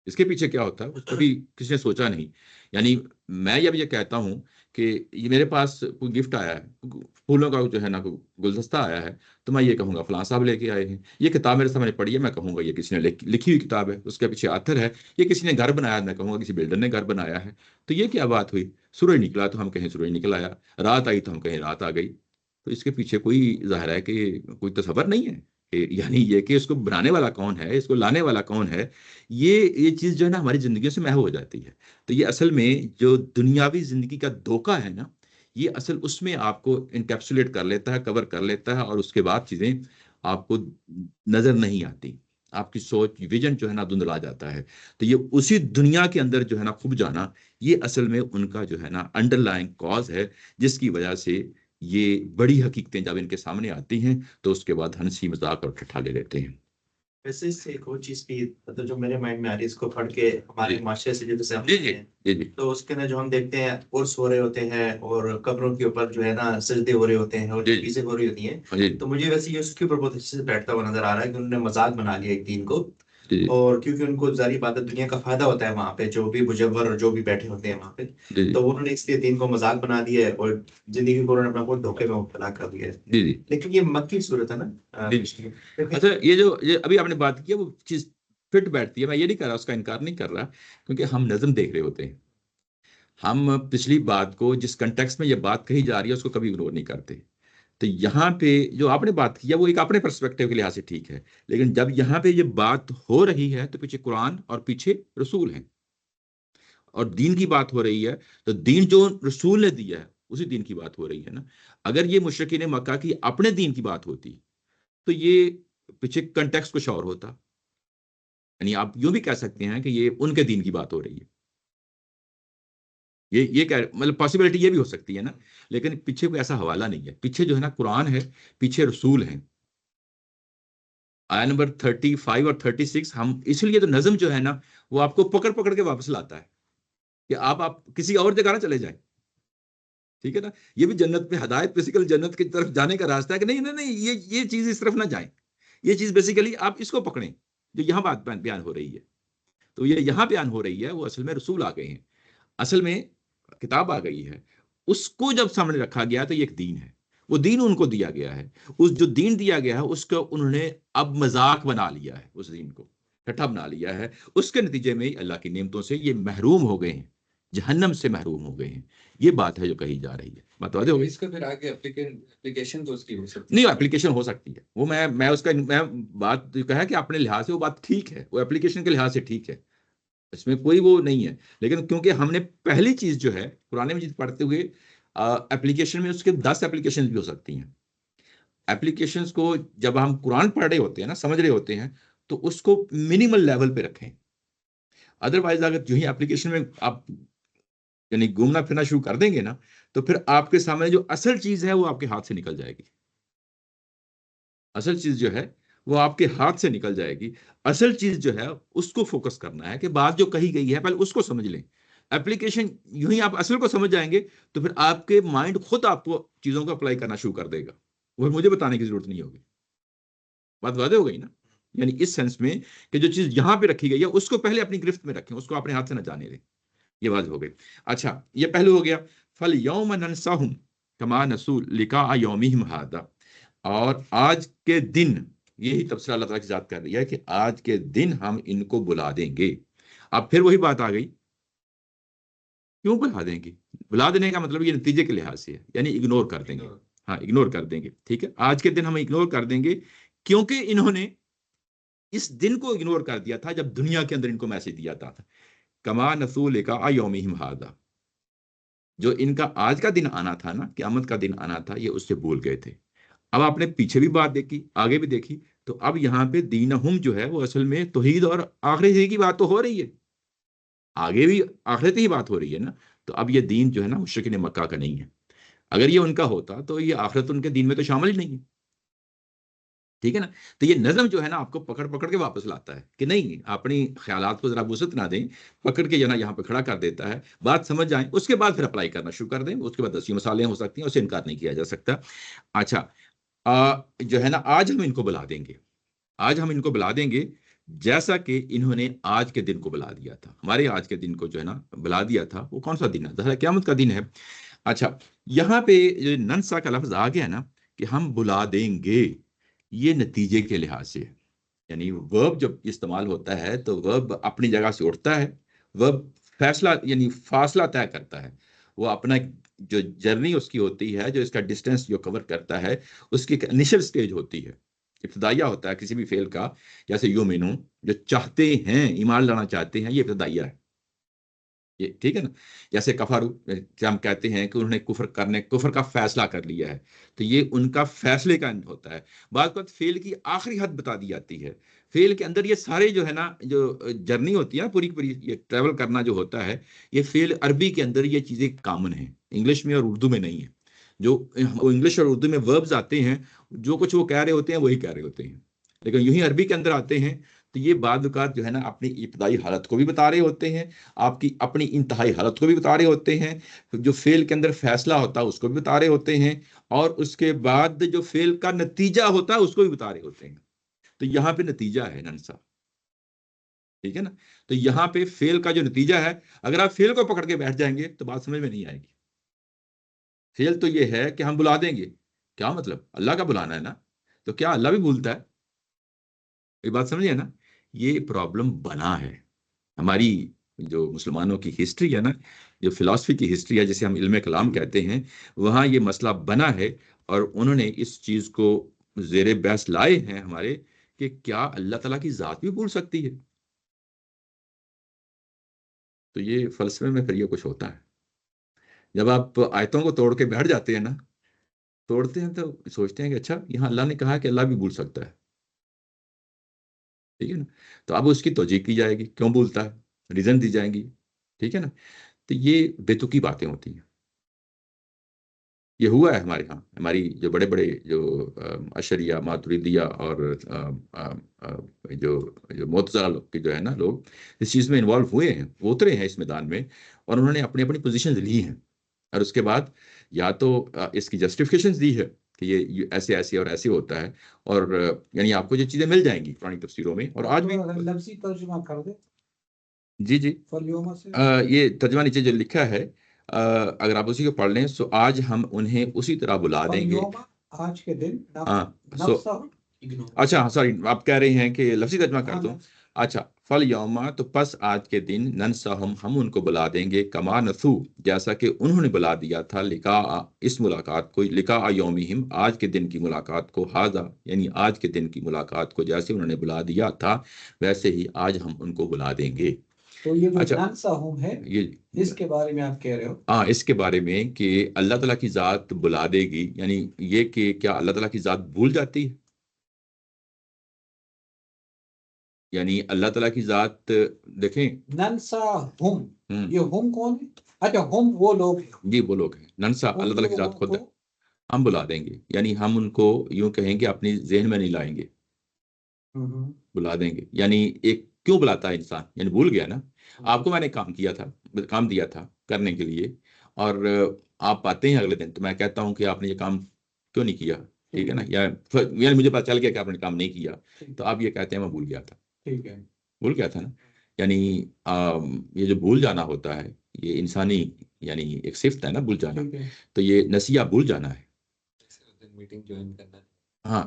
اس کے پیچھے کیا ہوتا ہے اس کو بھی کسی نے سوچا نہیں. یعنی میں اب یہ کہتا ہوں کہ یہ میرے پاس کوئی گفٹ آیا ہے، پھولوں کا جو ہے نا کوئی گلدستہ آیا ہے، تو میں یہ کہوں گا فلاں صاحب لے کے آئے ہیں. یہ کتاب میرے سامنے پڑھی ہے، میں کہوں گا یہ کسی نے لکھی ہوئی کتاب ہے، اس کے پیچھے آتھر ہے. یہ کسی نے گھر بنایا، میں کہوں گا کسی بلڈر نے گھر بنایا ہے. تو یہ کیا بات ہوئی؟ سورج نکلا تو ہم کہیں سورج نکل آیا، رات آئی تو ہم کہیں رات آ گئی. تو اس کے پیچھے کوئی ظاہر ہے کہ کوئی تصور نہیں ہے کہ یعنی یہ کہ اس کو بنانے والا کون ہے، اس کو لانے والا کون ہے. یہ چیز جو ہے نا ہماری زندگیوں سے محو ہو جاتی ہے. تو یہ اصل میں جو دنیاوی زندگی کا دھوکہ ہے نا، یہ اصل اس میں آپ کو انکیپسولیٹ کر لیتا ہے، کور کر لیتا ہے، اور اس کے بعد چیزیں آپ کو نظر نہیں آتی. آپ کی سوچ ویژن جو ہے نا دھندلا جاتا ہے. تو یہ اسی دنیا کے اندر جو ہے نا خوب جانا، یہ اصل میں ان کا جو ہے نا انڈر لائن کاز ہے، جس کی وجہ سے یہ بڑی حقیقتیں جب ان کے سامنے آتی ہیں تو اس کے بعد ہنسی مذاق اور ٹھٹھا لے لیتے ہیں. ویسے اس سے ایک اور چیز بھی مطلب جو میرے مائنڈ میں آ رہی ہے، اس کو پڑھ کے ہمارے جی معاشرے سے جو ہم جی ہیں جی جی تو اس کے اندر جو ہم دیکھتے ہیں اور سو رہے ہوتے ہیں اور قبروں کے اوپر جو ہے نا سجدے ہو رہے ہوتے ہیں اور جی جی چیزیں ہو رہی ہوتی ہیں. جی تو مجھے ویسے یہ اس کے اوپر بہت اچھے سے بیٹھتا ہوا نظر آ رہا ہے کہ انہوں نے مذاق بنا لیا ایک دین کو. جی اور کیونکہ ان کو ظاہری بات ہے دنیا کا فائدہ ہوتا ہے وہاں پہ، جو بھی مجور اور جو بھی بیٹھے ہوتے ہیں وہاں پہ، جی تو انہوں نے اس لیے دین کو مذاق بنا دیا ہے اور زندگی کو انہوں نے اپنا بہت دھوکے میں مبتلا کر دیا ہے. جی جی لیکن یہ مکی صورت ہے نا. جی. اچھا یہ ابھی آپ نے بات کی ہے وہ چیز فٹ بیٹھتی ہے، میں یہ نہیں کر رہا، اس کا انکار نہیں کر رہا، کیونکہ ہم نظم دیکھ رہے ہوتے ہیں. ہم پچھلی بات کو جس کنٹیکسٹ میں یہ بات کہی جا رہی ہے اس کو کبھی اگنور نہیں کرتے. تو یہاں پہ جو آپ نے بات کی ہے وہ ایک اپنے پرسپیکٹیو کے لحاظ سے ٹھیک ہے، لیکن جب یہاں پہ یہ بات ہو رہی ہے تو پیچھے قرآن اور پیچھے رسول ہیں اور دین کی بات ہو رہی ہے. تو دین جو رسول نے دیا ہے اسی دین کی بات ہو رہی ہے نا. اگر یہ مشرکین مکہ کی اپنے دین کی بات ہوتی تو یہ پیچھے کنٹیکسٹ کچھ اور ہوتا. یعنی آپ یوں بھی کہہ سکتے ہیں کہ یہ ان کے دین کی بات ہو رہی ہے. یہ مطلب پاسبلٹی یہ بھی ہو سکتی ہے نا، لیکن پیچھے کوئی ایسا حوالہ نہیں ہے. پیچھے جو ہے نا قرآن ہے، پیچھے رسول ہیں. آیا نمبر 35 اور 36 ہم اس لیے تو نظم جو ہے نا وہ آپ کو پکڑ پکڑ کے واپس لاتا ہے کہ آپ کسی اور جگہ نہ چلے جائیں. ٹھیک ہے نا، یہ بھی جنت میں ہدایت بیسیکل جنت کی طرف جانے کا راستہ ہے کہ نہیں یہ چیز اس طرف نہ جائیں. یہ چیز بیسیکلی آپ اس کو پکڑیں جو یہاں بات بیان ہو رہی ہے. تو یہ یہاں بیان ہو رہی ہے وہ اصل میں رسول آ گئے ہیں، اصل میں کتاب آ گئی ہے. اس کو جب سامنے رکھا گیا تو یہ ایک دین ہے، وہ دین ان کو دیا گیا ہے. اس جو دین دیا گیا ہے اس کو انہوں نے اب مذاق بنا لیا ہے، اس دین کو ٹھٹھا بنا لیا ہے. اس کے نتیجے میں اللہ کی نعمتوں سے یہ محروم ہو گئے ہیں، جہنم سے محروم ہو گئے ہیں. یہ بات ہے جو کہی جا رہی ہے. بتا دو اس کا پھر آگے اپلیکیشن تو اس کی ہو سکتی نہیں، اپلیکیشن ہو سکتی ہے وہ میں اس کا میں بات کہا کہ اپنے لحاظ سے وہ بات ٹھیک ہے، وہ اپلیکیشن کے لحاظ سے ٹھیک ہے، اس میں کوئی وہ نہیں ہے. لیکن کیونکہ ہم نے پہلی چیز جو ہے قرآن مجید پڑھتے ہوئے اپلیکیشن میں اس کے 10 اپلیکیشن بھی ہو سکتی ہیں. اپلیکیشنز کو جب ہم قرآن پڑھ رہے ہوتے ہیں نا، سمجھ رہے ہوتے ہیں، تو اس کو منیمل لیول پہ رکھیں. ادروائز اگر جو ہی اپلیکیشن میں آپ یعنی گھومنا پھرنا شروع کر دیں گے نا تو پھر آپ کے سامنے جو اصل چیز ہے وہ آپ کے ہاتھ سے نکل جائے گی. اصل چیز جو ہے وہ آپ کے ہاتھ سے نکل جائے گی. اصل چیز جو ہے اس کو فوکس کرنا ہے کہ بات جو کہی گئی ہے پہلے اس کو سمجھ لیں. اپلیکیشن یوں ہی آپ اصل کو سمجھ جائیں گے تو پھر آپ کے مائنڈ خود آپ کو چیزوں کو اپلائی کرنا شروع کر دے گا، وہ مجھے بتانے کی ضرورت نہیں ہوگی. بات واضح ہو گئی نا. یعنی اس سینس میں کہ جو چیز یہاں پہ رکھی گئی ہے اس کو پہلے اپنی گرفت میں رکھیں، اس کو اپنے ہاتھ سے نہ جانے دیں. یہ واضح ہو گئی. اچھا یہ پہلو ہو گیا. فَالْيَوْمَ نَنْسَهُمْ كَمَا نَسُوا لِقَاءَ يَوْمِهِمْ هَذَا. اور آج کے دن، یہی تبصرہ اللہ تعالیٰ کی ذات کر رہی ہے کہ آج کے دن ہم ان کو بلا دیں گے. اب پھر وہی بات آ گئی، کیوں بلا دیں گے؟ بلا دینے کا مطلب یہ نتیجے کے لحاظ سے ہے، یعنی اگنور کر دیں گے. ہاں اگنور کر دیں گے. ٹھیک ہے، آج کے دن ہم اگنور کر دیں گے کیونکہ انہوں نے اس دن کو اگنور کر دیا تھا جب دنیا کے اندر ان کو میسج دیا تھا. کما نسوا لقاء یومہم ھذا، جو ان کا آج کا دن آنا تھا نا، قیامت کا دن آنا تھا، یہ اس سے بھول گئے تھے. اب آپ نے پیچھے بھی بات دیکھی، آگے بھی دیکھی. تو اب یہاں پہ دینہم جو ہے وہ اصل میں توحید اور آخرت کی بات تو ہو رہی ہے، آگے بھی آخرت ہی بات ہو رہی ہے نا. تو اب یہ دین جو ہے نا مشرکین مکہ کا نہیں ہے. اگر یہ ان کا ہوتا تو یہ آخرت ان کے دین میں تو شامل ہی نہیں ہے. ٹھیک ہے نا. تو یہ نظم جو ہے نا آپ کو پکڑ پکڑ کے واپس لاتا ہے کہ نہیں، اپنی خیالات کو ذرا وسعت نہ دیں، پکڑ کے یہاں پہ کھڑا کر دیتا ہے. بات سمجھ جائیں اس کے بعد پھر اپلائی کرنا شروع کر دیں. اس کے بعد 10 مثالیں ہو سکتی ہیں، اسے انکار نہیں کیا جا سکتا. اچھا جو ہے نا آج ہم ان کو بلا دیں گے، آج ہم ان کو بلا دیں گے جیسا کہ انہوں نے آج کے دن کو بلا دیا تھا. ہمارے آج کے دن کو جو ہے نا بلا دیا تھا، وہ کون سا دن ہے؟ ظاہر قیامت کا دن ہے. اچھا یہاں پہ جو ننسا کا لفظ آ گیا نا کہ ہم بلا دیں گے، یہ نتیجے کے لحاظ سے، یعنی ورب جب استعمال ہوتا ہے تو ورب اپنی جگہ سے اٹھتا ہے. ورب فیصلہ یعنی فاصلہ طے کرتا ہے، وہ اپنا جو جرنی اس کی ہوتی ہے، جو اس کا ڈسٹینس جو کور کرتا ہے، اس کی ایک انیشل سٹیج ہوتی ہے، ابتدائیہ ہوتا ہے کسی بھی فعل کا. جیسے یومنو، جو چاہتے ہیں، ایمان لانا چاہتے ہیں، یہ ابتدائیہ ہے. یہ ٹھیک ہے نا. جیسے کفارو، ہم کہتے ہیں کہ انہوں نے کفر کا فیصلہ کر لیا ہے، تو یہ ان کا فیصلے کا اند ہوتا ہے. بعض وقت فعل کی آخری حد بتا دی جاتی ہے. فعل کے اندر یہ سارے جو ہے نا، جو جرنی ہوتی ہے نا پوری پوری، یہ ٹریول کرنا جو ہوتا ہے، یہ فعل عربی کے اندر یہ چیزیں کامن ہیں، انگلش میں اور اردو میں نہیں ہے. جو انگلش اور اردو میں وربز آتے ہیں، جو کچھ وہ کہہ رہے ہوتے ہیں وہی کہہ رہے ہوتے ہیں، لیکن یوں ہی عربی کے اندر آتے ہیں تو یہ بعض اوقات جو ہے نا اپنی ابتدائی حالت کو بھی بتا رہے ہوتے ہیں، آپ کی اپنی انتہائی حالت کو بھی بتا رہے ہوتے ہیں، جو فعل کے اندر فیصلہ ہوتا ہے اس کو بھی بتا رہے ہوتے ہیں، اور اس کے بعد جو فعل کا نتیجہ ہوتا ہے اس کو بھی بتا رہے ہوتے ہیں. تو یہاں پہ نتیجہ ہے ننسا. ٹھیک ہے نا. تو یہاں پہ فعل کا جو نتیجہ ہے، اگر آپ فعل کو پکڑ کے بیٹھ جائیں گے تو بات سمجھ میں نہیں آئے گی. فعل تو یہ ہے کہ ہم بلا دیں گے، کیا مطلب؟ اللہ کا بلانا ہے نا، تو کیا اللہ بھی بولتا ہے؟ یہ بات سمجھے نا. یہ پرابلم بنا ہے. ہماری جو مسلمانوں کی ہسٹری ہے نا، جو فلاسفی کی ہسٹری ہے جسے ہم علم کلام کہتے ہیں، وہاں یہ مسئلہ بنا ہے، اور انہوں نے اس چیز کو زیر بحث لائے ہیں ہمارے، کہ کیا اللہ تعالیٰ کی ذات بھی بھول سکتی ہے؟ تو یہ فلسفے میں پھر یہ کچھ ہوتا ہے. جب آپ آیتوں کو توڑ کے بیٹھ جاتے ہیں نا، توڑتے ہیں تو سوچتے ہیں کہ اچھا یہاں اللہ نے کہا کہ اللہ بھی بھول سکتا ہے. ٹھیک ہے نا. تو اب اس کی توجہ کی جائے گی، کیوں بھولتا ہے، ریزن دی جائیں گی. ٹھیک ہے نا. تو یہ بے تکی باتیں ہوتی ہیں. یہ ہوا ہے ہمارے ہاں، ہماری جو بڑے بڑے جو اشریہ، ماتریدیہ اور جو جو معتزلہ لوگ کی جو ہے نا لوگ اس چیز میں انوالو ہوئے ہیں، وہ اترے ہیں اس میدان میں، اور انہوں نے اپنی اپنی پوزیشنز لی ہیں، اور اس کے بعد یا تو اس کی جسٹیفیکیشنز دی ہے کہ یہ ایسے ایسے اور ایسے ہوتا ہے، اور یعنی آپ کو جو چیزیں مل جائیں گی پرانی تفسیروں میں. اور آج بھی لفظی ترجمہ کر دے. جی جی فلیوما سے یہ ترجمہ نیچے جو لکھا ہے، اگر آپ اسی کو پڑھ لیں، سو آج ہم انہیں اسی طرح بلا دیں گے. فلیوما آج کے دن ہاں سو اچھا ہاں سوری، آپ کہہ رہے ہیں کہ لفظی ترجمہ کر دوں. اچھا فل یوما، تو پس آج کے دن، ننسہم، ہم ان کو بلا دیں گے، کما نسو، جیسا کہ انہوں نے بلا دیا تھا، لکا اس ملاقات کو، لکا یومہم، آج کے دن کی ملاقات کو، ہاذا یعنی آج کے دن کی ملاقات کو جیسے انہوں نے بلا دیا تھا ویسے ہی آج ہم ان کو بلا دیں گے. تو یہ جو اچھا ننسہم ہے، اس کے بارے میں آپ کہہ رہے ہو؟ ہاں اس کے بارے میں کہ اللہ تعالیٰ کی ذات بلا دے گی، یعنی یہ کہ کیا اللہ تعالیٰ کی ذات بھول جاتی ہے؟ یعنی اللہ تعالیٰ کی ذات دیکھیں. ننسہم، یہ ہم کون ہے؟ اچھا ہم وہ لوگ ہیں. جی وہ لوگ ہیں. ننسا اللہ تعالیٰ کی ذات خود ہے، ہم بلا دیں گے، یعنی ہم ان کو یوں کہیں گے اپنی ذہن میں نہیں لائیں گے، بلا دیں گے. یعنی ایک کیوں بلاتا ہے انسان؟ یعنی بھول گیا نا. آپ کو میں نے کام دیا تھا کرنے کے لیے، اور آپ آتے ہیں اگلے دن تو میں کہتا ہوں کہ آپ نے یہ کام کیوں نہیں کیا. ٹھیک ہے نا. یا مجھے پتا چل گیا کہ آپ نے کام نہیں کیا، تو آپ یہ کہتے ہیں میں بھول گیا تھا. ٹھیک ہے، بھول گیا تھا نا. یعنی یہ جو بھول جانا ہوتا ہے یہ انسانی یعنی ایک صفت ہے نا، بھول جانا. تو یہ نسیہ بھول جانا ہے. میٹنگ جوائن کرنا. ہاں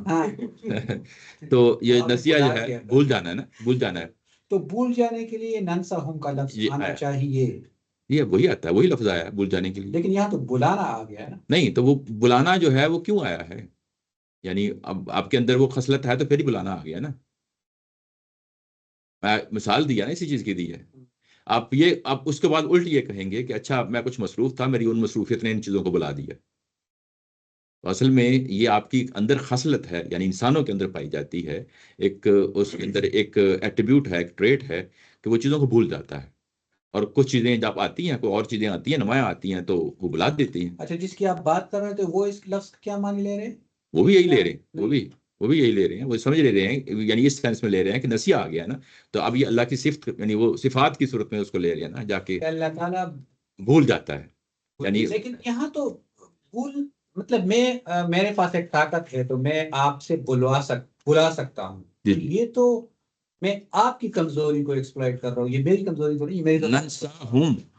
تو یہ نسیہ جو ہے بھول جانا ہے نا، بھول جانا ہے. تو بھول جانے کے لیے ننسہم کا لفظ آنا چاہیے. یہ وہی آتا ہے، وہی لفظ آیا ہے بھول جانے کے لیے. لیکن یہاں تو بلانا آ گیا ہے نا. نہیں تو وہ بلانا جو ہے وہ کیوں آیا ہے؟ یعنی اب آپ کے اندر وہ خصلت ہے تو پھر ہی بلانا آ گیا نا. میں مثال دیا نا، اسی چیز کی دی ہے. آپ اس کے بعد الٹ یہ کہیں گے کہ اچھا میں کچھ مصروف تھا، میری ان مصروفیت نے ان چیزوں کو بلا دیا. تو اصل میں یہ آپ کی اندر خصلت ہے، یعنی انسانوں کے اندر پائی جاتی ہے، ایک اس کے اندر ایک ایٹریبیوٹ ہے، ایک ٹریٹ ہے کہ وہ چیزوں کو بھول جاتا ہے، اور کچھ چیزیں جب آتی ہیں، کوئی اور چیزیں آتی ہیں، نمایاں آتی ہیں، تو وہ بلا دیتی ہیں. اچھا، جس کی آپ بات کر رہے تھے وہ اس لفظ کا کیا معنی لے رہے ہیں؟ وہ بھی یہی لے رہے ہیں، وہ بھی یہی لے رہے ہیں، وہ سمجھ لے رہے ہیں، یعنی اس سینس میں لے رہے ہیں کہ نسیہ آ گیا نا، تو اب یہ اللہ کی صفت، یعنی وہ صفات کی صورت میں اس کو لے رہے ہیں نا، جا کے اللہ تعالیٰ بھول جاتا ہے. یعنی لیکن یہاں تو بھول مطلب میرے پاس ایک طاقت ہے تو میں آپ سے بلا سکتا ہوں. جی یہ تو میں آپ کی کمزوری کو ایکسپلائٹ کر رہا ہوں، یہ میری کمزوری تو نہیں، میری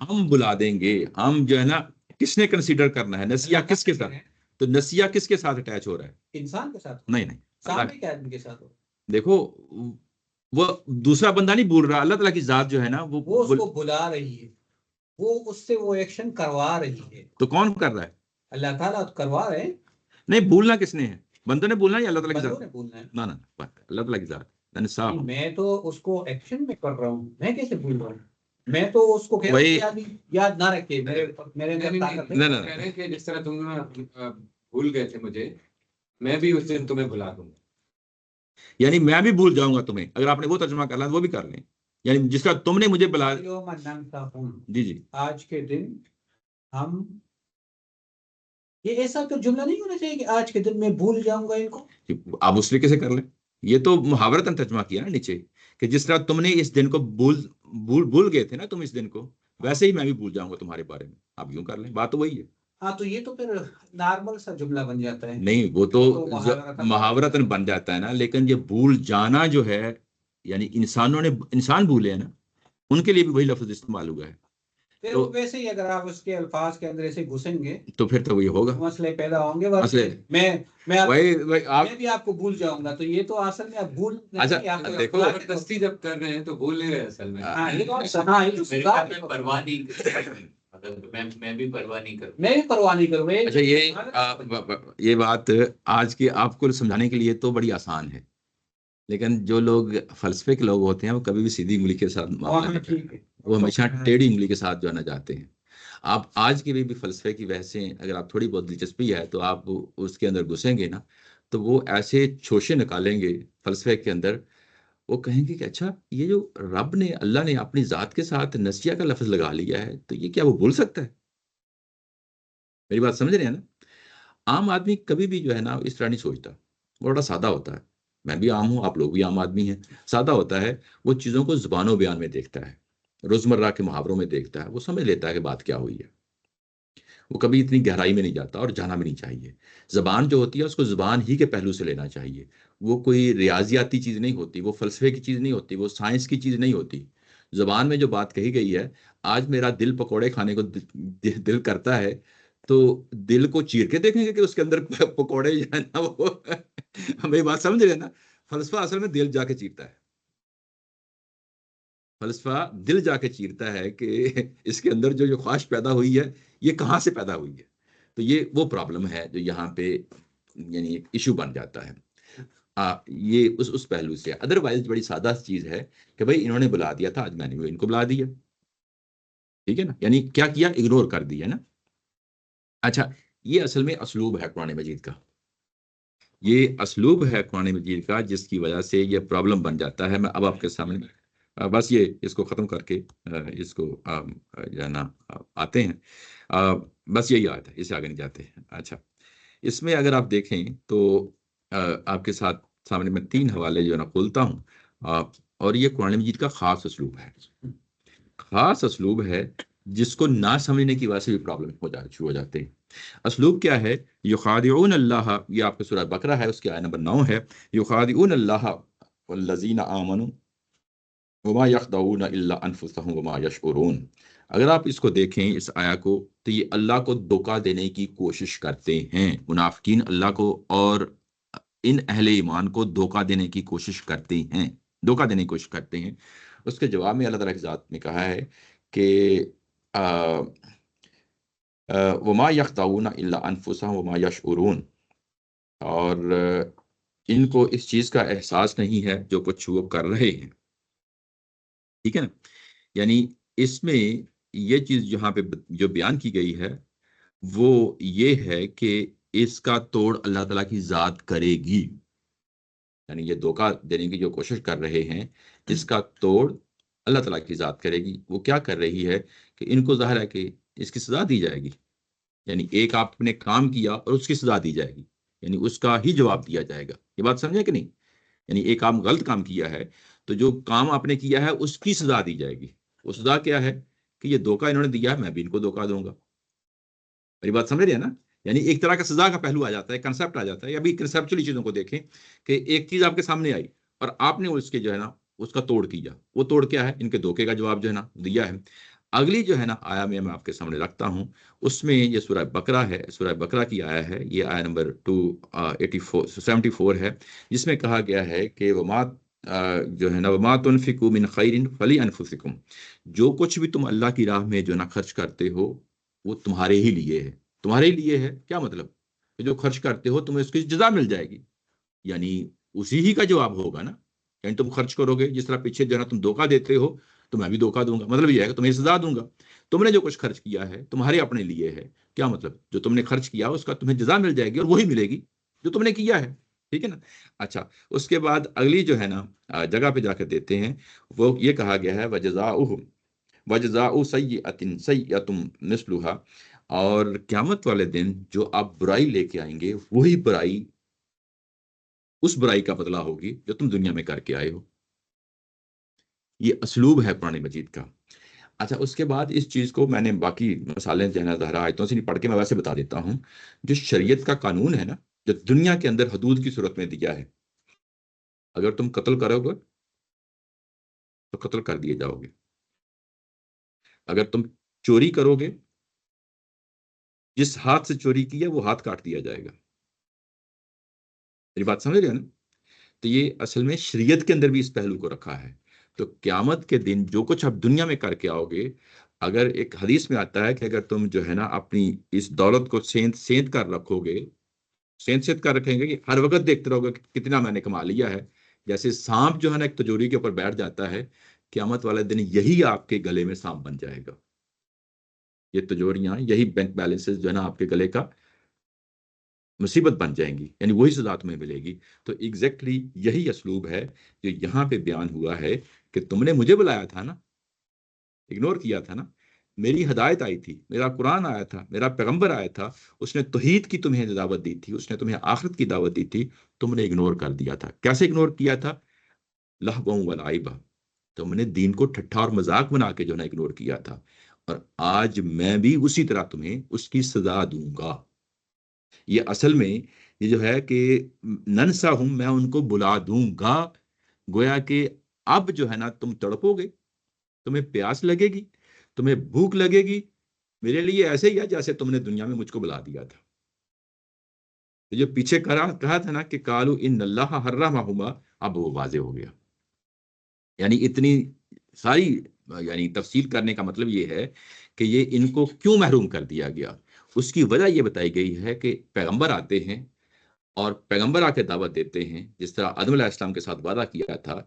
ہم بلا دیں گے، ہم جو ہے نا، کس نے کنسیڈر کرنا ہے نسیہ کس کے ساتھ؟ تو نسیہ کس کے ساتھ اٹیچ ہو رہا ہے؟ انسان کے ساتھ، نہیں سامنے کے آدمی کے ساتھ ہو. دیکھو، وہ دوسرا بندہ نہیں بول رہا، اللہ تعالیٰ کی ذات جو ہے نا وہ اس کو بلا رہی ہے، وہ اس سے وہ ایکشن کروا رہی ہے. تو کون کر رہا ہے؟ اللہ تعالیٰ کروا رہے ہیں. نہیں، بولنا کس نے ہے؟ بندوں نے بولنا یا اللہ تعالیٰ کی بندوں ذات؟ نے بولنا ہے. نہ اللہ تعالیٰ کی ذات. صاف میں تو اس کو ایکشن میں کر رہا ہوں، میں کیسے بھول رہا ہوں؟ میں تو اس کو وہی یاد نہ رکھے، میرے اندر طاقت ہے. کہہ رہے ہیں کہ جس طرح تم بھول گئے تھے مجھے، میں بھی اس دن تمہیں بھلا دوں گا. یعنی میں بھی بھول جاؤں گا تمہیں، اگر آپ نے وہ ترجمہ کر لیا وہ بھی کر لیں، یعنی جس کا تم نے مجھے بلا. جی آج کے دن ہم، یہ ایسا تو جملہ نہیں ہونا چاہیے کہ آج کے دن میں بھول جاؤں گا ان کو. آپ اس طریقے سے کر لیں، یہ تو محاورتاً ترجمہ کیا نا نیچے، کہ جس طرح تم نے اس دن کو بھول گئے تھے نا تم اس دن کو، ویسے ہی میں بھی بھول جاؤں گا تمہارے بارے میں. آپ یوں کر لیں، بات تو وہی ہے. ہاں، تو یہ تو پھر نارمل سا جملہ بن جاتا ہے. نہیں، وہ تو محاورتاً بن جاتا ہے نا، لیکن یہ بھول جانا جو ہے، یعنی انسان بھولے ہیں نا، ان کے لیے بھی وہی لفظ استعمال ہوا ہے. پھر ویسے ہی اگر آپ اس کے الفاظ کے اندر ایسے گھسیں گے تو پھر تو وہی ہوگا، مسئلے پیدا ہوں گے. میں بھی آپ کو بھول جاؤں گا، تو یہ تو اصل میں بھول نہیں. دیکھو، زبردستی جب کر رہے ہیں تو بھول نہیں رہے اصل میں. میں بھی پرواہ نہیں کروں. اچھا، یہ بات آج کے آپ کو سمجھانے کے لیے تو بڑی آسان ہے، لیکن جو لوگ فلسفے کے لوگ ہوتے ہیں وہ کبھی بھی سیدھی انگلی کے ساتھ معاملہ نہیں کرتے، وہ ہمیشہ ٹیڑھی انگلی کے ساتھ جو ہے نا جاتے ہیں. آپ آج کے بھی فلسفے کی بحثیں اگر آپ تھوڑی بہت دلچسپی ہے تو آپ اس کے اندر گھسیں گے نا، تو وہ ایسے چھوشے نکالیں گے فلسفے کے اندر، وہ کہیں گے کہ اچھا، یہ جو رب نے، اللہ نے اپنی ذات کے ساتھ نسیہ کا لفظ لگا لیا ہے، تو یہ کیا وہ بھول سکتا ہے؟ میری بات سمجھ رہے ہیں نا؟ عام آدمی کبھی بھی جو ہے نا اس طرح نہیں سوچتا، وہ بڑا سادہ ہوتا ہے. میں بھی عام ہوں، آپ لوگ بھی عام آدمی ہیں. سادہ ہوتا ہے، وہ چیزوں کو زبان و بیان میں دیکھتا ہے، روزمرہ کے محاوروں میں دیکھتا ہے، وہ سمجھ لیتا ہے کہ بات کیا ہوئی ہے. وہ کبھی اتنی گہرائی میں نہیں جاتا، اور جانا بھی نہیں چاہیے. زبان جو ہوتی ہے اس کو زبان ہی کے پہلو سے لینا چاہیے. وہ کوئی ریاضیاتی چیز نہیں ہوتی، وہ فلسفے کی چیز نہیں ہوتی، وہ سائنس کی چیز نہیں ہوتی. زبان میں جو بات کہی گئی ہے، آج میرا دل پکوڑے کھانے کو دل کرتا ہے، تو دل کو چیر کے دیکھیں گے کہ اس کے اندر پکوڑے جو ہے نا، وہ میری بات سمجھ رہے ہیں نا؟ فلسفہ اصل میں دل جا کے چیرتا ہے، فلسفہ دل جا کے چیرتا ہے کہ اس کے اندر جو خواہش پیدا ہوئی ہے، یہ کہاں سے پیدا ہوئی ہے. تو یہ وہ پرابلم ہے جو یہاں پہ یعنی ایک ایشو بن جاتا ہے. یہ اس پہلو سے. ادروائز بڑی سادہ چیز ہے کہ بھائی انہوں نے بلا دیا تھا، آج میں نے ان کو بلا دیا، ٹھیک ہے نا؟ یعنی کیا کیا؟ اگنور کر دیا نا. اچھا، یہ اصل میں اسلوب ہے قرآن مجید کا، یہ اسلوب ہے قرآن مجید کا، جس کی وجہ سے یہ پرابلم بن جاتا ہے. میں اب آپ کے سامنے بس اس کو ختم کر کے اس کو جو ہے نا آتے ہیں. بس یہی آیت ہے، اس سے آگے نہیں جاتے ہیں. اچھا، اس میں اگر آپ دیکھیں تو آپ کے سامنے میں 3 حوالے جو ہے نا کھولتا ہوں، اور یہ قرآن مجید کا خاص اسلوب ہے، خاص اسلوب ہے، جس کو نہ سمجھنے کی وجہ سے بھی پرابلم شروع ہو جاتے ہیں. اسلوب کیا ہے؟ یخادعون اللہ، یہ آپ کے سورہ بقرہ ہے، اس کی آیت نمبر 9 ہے. یخادعون اللہ والذین آمنوا وما یخدعون الا انفسهم وما یشعرون. اگر آپ اس کو دیکھیں، اس آیا کو، تو یہ اللہ کو دھوکہ دینے کی کوشش کرتے ہیں. منافقین اللہ کو اور ان اہل ایمان کو دھوکہ دینے کی کوشش کرتے ہیں، دھوکہ دینے کی کوشش کرتے ہیں. اس کے جواب میں اللہ تعالیٰ کی ذات نے کہا ہے کہ وما یخدعون الا انفسهم وما یشعرون، اور ان کو اس چیز کا احساس نہیں ہے جو کچھ وہ کر رہے ہیں. ٹھیک ہے نا؟ یعنی اس میں یہ چیز جہاں پہ جو بیان کی گئی ہے وہ یہ ہے کہ اس کا توڑ اللہ تعالیٰ کی ذات کرے گی. یعنی یہ دھوکہ دینے کی جو کوشش کر رہے ہیں اس کا توڑ اللہ تعالیٰ کی ذات کرے گی. وہ کیا کر رہی ہے کہ ان کو ظاہر ہے کہ اس کی سزا دی جائے گی. یعنی ایک آپ نے کام کیا اور اس کی سزا دی جائے گی، یعنی اس کا ہی جواب دیا جائے گا. یہ بات سمجھے کہ نہیں؟ یعنی ایک آپ غلط کام کیا ہے تو جو کام آپ نے کیا ہے اس کی سزا دی جائے گی. وہ سزا کیا ہے کہ یہ دھوکہ انہوں نے دیا ہے، میں بھی ان کو دھوکہ دوں گا. میری بات سمجھ رہے ہیں نا؟ یعنی ایک طرح کا سزا کا پہلو آ جاتا ہے، کنسپٹ آ جاتا ہے. ابھی کنسپچولی چیزوں کو دیکھیں کہ ایک چیز آپ کے سامنے آئی اور آپ نے اس کے جو ہے نا اس کا توڑ کیا. وہ توڑ کیا ہے؟ ان کے دھوکے کا جواب جو ہے نا دیا ہے. اگلی جو ہے نا آیا میں آپ کے سامنے رکھتا ہوں، اس میں یہ سورہ بقرہ ہے. سورہ بقرہ کی آیا ہے، یہ آیا نمبر 274 ہے، جس میں کہا گیا ہے کہ وما جو ہے نا وما تنفقوا من خیر فلانفسکم، جو کچھ بھی تم اللہ کی راہ میں جو نا خرچ کرتے ہو وہ تمہارے ہی لیے ہے. تمہارے لیے ہے کیا مطلب؟ کہ جو خرچ کرتے ہو تمہیں اس کی جزا مل جائے گی، یعنی اسی ہی کا جواب ہوگا نا. یعنی تم خرچ کرو گے، جس طرح پیچھے جو ہے نا تم دھوکہ دیتے ہو تو میں بھی دھوکہ دوں گا. مطلب یہ ہے کہ تمہیں سزا دوں گا. تم نے جو کچھ خرچ کیا ہے تمہارے اپنے لیے ہے. کیا مطلب؟ جو تم نے خرچ کیا اس کا تمہیں جزا مل جائے گی اور وہی ملے گی جو تم نے کیا ہے. ٹھیک ہے نا؟ اچھا، اس کے بعد اگلی جو ہے نا جگہ پہ جا کے دیتے ہیں، وہ یہ کہا گیا ہے وجزاؤ سیئۃ سیئۃ مثلھا، اور قیامت والے دن جو آپ برائی لے کے آئیں گے وہی برائی اس برائی کا بدلہ ہوگی جو تم دنیا میں کر کے آئے ہو. یہ اسلوب ہے قرآن مجید کا. اچھا، اس کے بعد اس چیز کو میں نے باقی مثالیں جو ہے نا ظاہرہ آیتوں سے نہیں پڑھ کے میں ویسے بتا دیتا ہوں. جو شریعت کا قانون ہے نا، جو دنیا کے اندر حدود کی صورت میں دیا ہے، اگر تم قتل کرو گے تو قتل کر دیے جاؤ گے. اگر تم چوری کرو گے، جس ہاتھ سے چوری کی ہے وہ ہاتھ کاٹ دیا جائے گا. میری بات سمجھ رہے ہیں نا؟ تو یہ اصل میں شریعت کے اندر بھی اس پہلو کو رکھا ہے. تو قیامت کے دن جو کچھ آپ دنیا میں کر کے آؤ گے، اگر ایک حدیث میں آتا ہے کہ اگر تم جو ہے نا اپنی اس دولت کو سینت کر رکھو گے، سینت کر رکھیں گے کہ ہر وقت دیکھتے رہو گے کہ کتنا میں نے کما لیا ہے، جیسے سانپ جو ہے نا ایک تجوری کے اوپر بیٹھ جاتا ہے، قیامت والے دن یہی آپ کے گلے میں سانپ بن جائے گا. یہ تجوریاں، یہی بینک بیلنسز جو ہے نا آپ کے گلے کا مصیبت بن جائیں گی، یعنی وہی سزا تمہیں ملے گی. تو ایگزیکٹلی یہی اسلوب ہے جو یہاں پہ بیان ہوا ہے کہ تم نے مجھے بلایا تھا نا، اگنور کیا تھا نا. میری ہدایت آئی تھی، میرا قرآن آیا تھا، میرا پیغمبر آیا تھا، اس نے توحید کی تمہیں دعوت دی تھی، اس نے تمہیں آخرت کی دعوت دی تھی، تم نے اگنور کر دیا تھا. کیسے اگنور کیا تھا؟ لہو ولعبا، تم نے دین کو ٹھٹھا اور مذاق بنا کے جو ہے اگنور کیا تھا. اور آج میں بھی اسی طرح تمہیں اس کی سزا دوں گا. یہ اصل میں یہ جو ہے کہ ننسا ہوں، میں ان کو بلا دوں گا. گویا کہ اب جو ہے نا تم تڑپو گے، تمہیں پیاس لگے گی، تمہیں بھوک لگے گی، میرے لیے ایسے ہی ہے جیسے تم نے دنیا میں مجھ کو بلا دیا تھا. جو پیچھے کہا تھا نا کہ قالوا ان اللہ حرمہما، اب وہ واضح ہو گیا. یعنی اتنی ساری یعنی تفصیل کرنے کا مطلب یہ ہے کہ یہ ان کو کیوں محروم کر دیا گیا. اس کی وجہ یہ بتائی گئی ہے کہ پیغمبر آتے ہیں اور پیغمبر آ کے دعوت دیتے ہیں، جس طرح آدم علیہ السلام کے ساتھ وعدہ کیا تھا،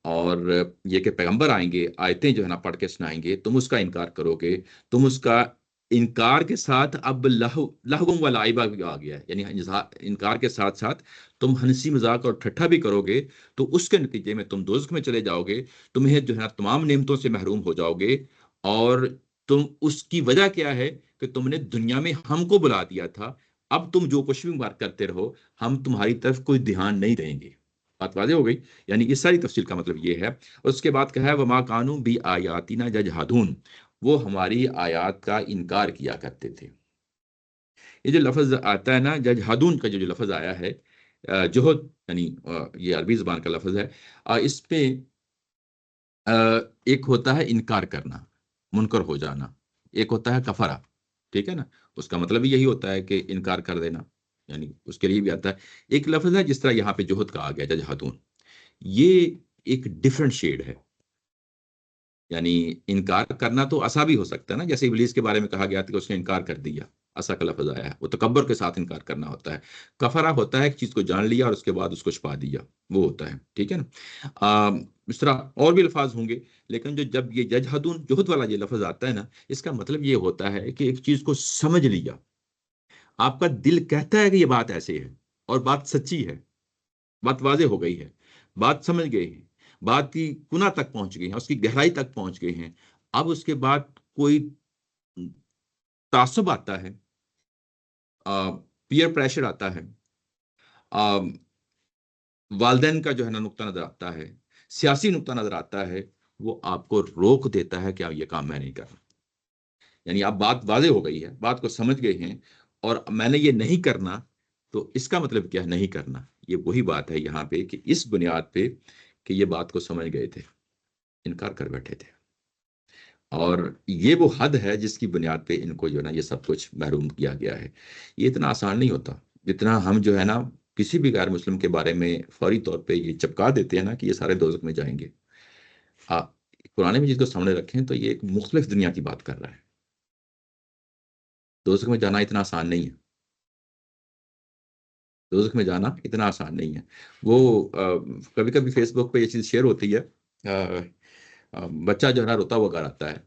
اور یہ کہ پیغمبر آئیں گے، آیتیں جو ہے نا پڑھ کے سنائیں گے، تم اس کا انکار کرو گے. تم اس کا انکار کے ساتھ اب لہو و لعبہ بھی آ گیا ہے، یعنی انکار کے ساتھ ساتھ تم ہنسی مذاق اور ٹھٹھا بھی کرو گے تو اس کے نتیجے میں تم دوزخ میں چلے جاؤ گے. تمہیں جو ہے نا تمام نعمتوں سے محروم ہو جاؤ گے. اور تم اس کی وجہ کیا ہے کہ تم نے دنیا میں ہم کو بلا دیا تھا، اب تم جو کچھ بھی بات کرتے رہو ہم تمہاری طرف کوئی دھیان نہیں دیں گے. بات واضح ہو گئی؟ یعنی اس ساری تفصیل کا مطلب یہ ہے. اس کے بعد کہا ہے وما کانوا بآیاتنا یجحدون، وہ ہماری آیات کا انکار کیا کرتے تھے. یہ جو لفظ آتا ہے نا یجحدون کا، جو لفظ آیا ہے جہد، یعنی یہ عربی زبان کا لفظ ہے. اس پہ ایک ہوتا ہے انکار کرنا، منکر ہو جانا، ایک ہوتا ہے کفرہ. ٹھیک ہے نا؟ اس کا مطلب یہی ہوتا ہے کہ انکار کر دینا، یعنی اس کے لیے بھی آتا ہے. ایک لفظ ہے جس طرح یہاں پہ جہد کا آ گیا یجحدون، یہ ایک ڈیفرنٹ شیڈ ہے. یعنی انکار کرنا تو عصا بھی ہو سکتا ہے نا، جیسے ابلیس کے بارے میں کہا گیا تھا کہ اس نے انکار کر دیا، عصا کا لفظ آیا ہے، وہ تکبر کے ساتھ انکار کرنا ہوتا ہے. کفرہ ہوتا ہے ایک چیز کو جان لیا اور اس کے بعد اس کو چھپا دیا، وہ ہوتا ہے. ٹھیک ہے نا؟ اس طرح اور بھی الفاظ ہوں گے، لیکن جب یہ یجحدون جہد والا یہ لفظ آتا ہے نا، اس کا مطلب یہ ہوتا ہے کہ ایک چیز کو سمجھ لیا، آپ کا دل کہتا ہے کہ یہ بات ایسے ہے اور بات سچی ہے، بات واضح ہو گئی ہے، بات سمجھ گئے ہیں، بات کی کنہ تک پہنچ گئی ہیں، اس کی گہرائی تک پہنچ گئے ہیں، اب اس کے بعد کوئی تعصب آتا ہے، پیئر پریشر آتا ہے، والدین کا جو ہے نا نقطہ نظر آتا ہے، سیاسی نقطہ نظر آتا ہے، وہ آپ کو روک دیتا ہے کہ یہ کام میں نہیں کرنا. یعنی آپ بات واضح ہو گئی ہے، بات کو سمجھ گئے ہیں اور میں نے یہ نہیں کرنا، تو اس کا مطلب کیا ہے نہیں کرنا؟ یہ وہی بات ہے یہاں پہ کہ اس بنیاد پہ کہ یہ بات کو سمجھ گئے تھے، انکار کر بیٹھے تھے، اور یہ وہ حد ہے جس کی بنیاد پہ ان کو جو ہے نا یہ سب کچھ محروم کیا گیا ہے. یہ اتنا آسان نہیں ہوتا جتنا ہم جو ہے نا کسی بھی غیر مسلم کے بارے میں فوری طور پہ یہ چپکا دیتے ہیں نا کہ یہ سارے دوزخ میں جائیں گے. قرآن مجید کو سامنے رکھیں تو یہ ایک مختلف دنیا کی بات کر رہا ہے. دوزخ میں جانا اتنا آسان نہیں ہے، دوزخ میں جانا اتنا آسان نہیں ہے. وہ کبھی کبھی فیس بک پہ یہ چیز شیئر ہوتی ہے، بچہ جو ہے نا روتا ہوا گھر آتا ہے،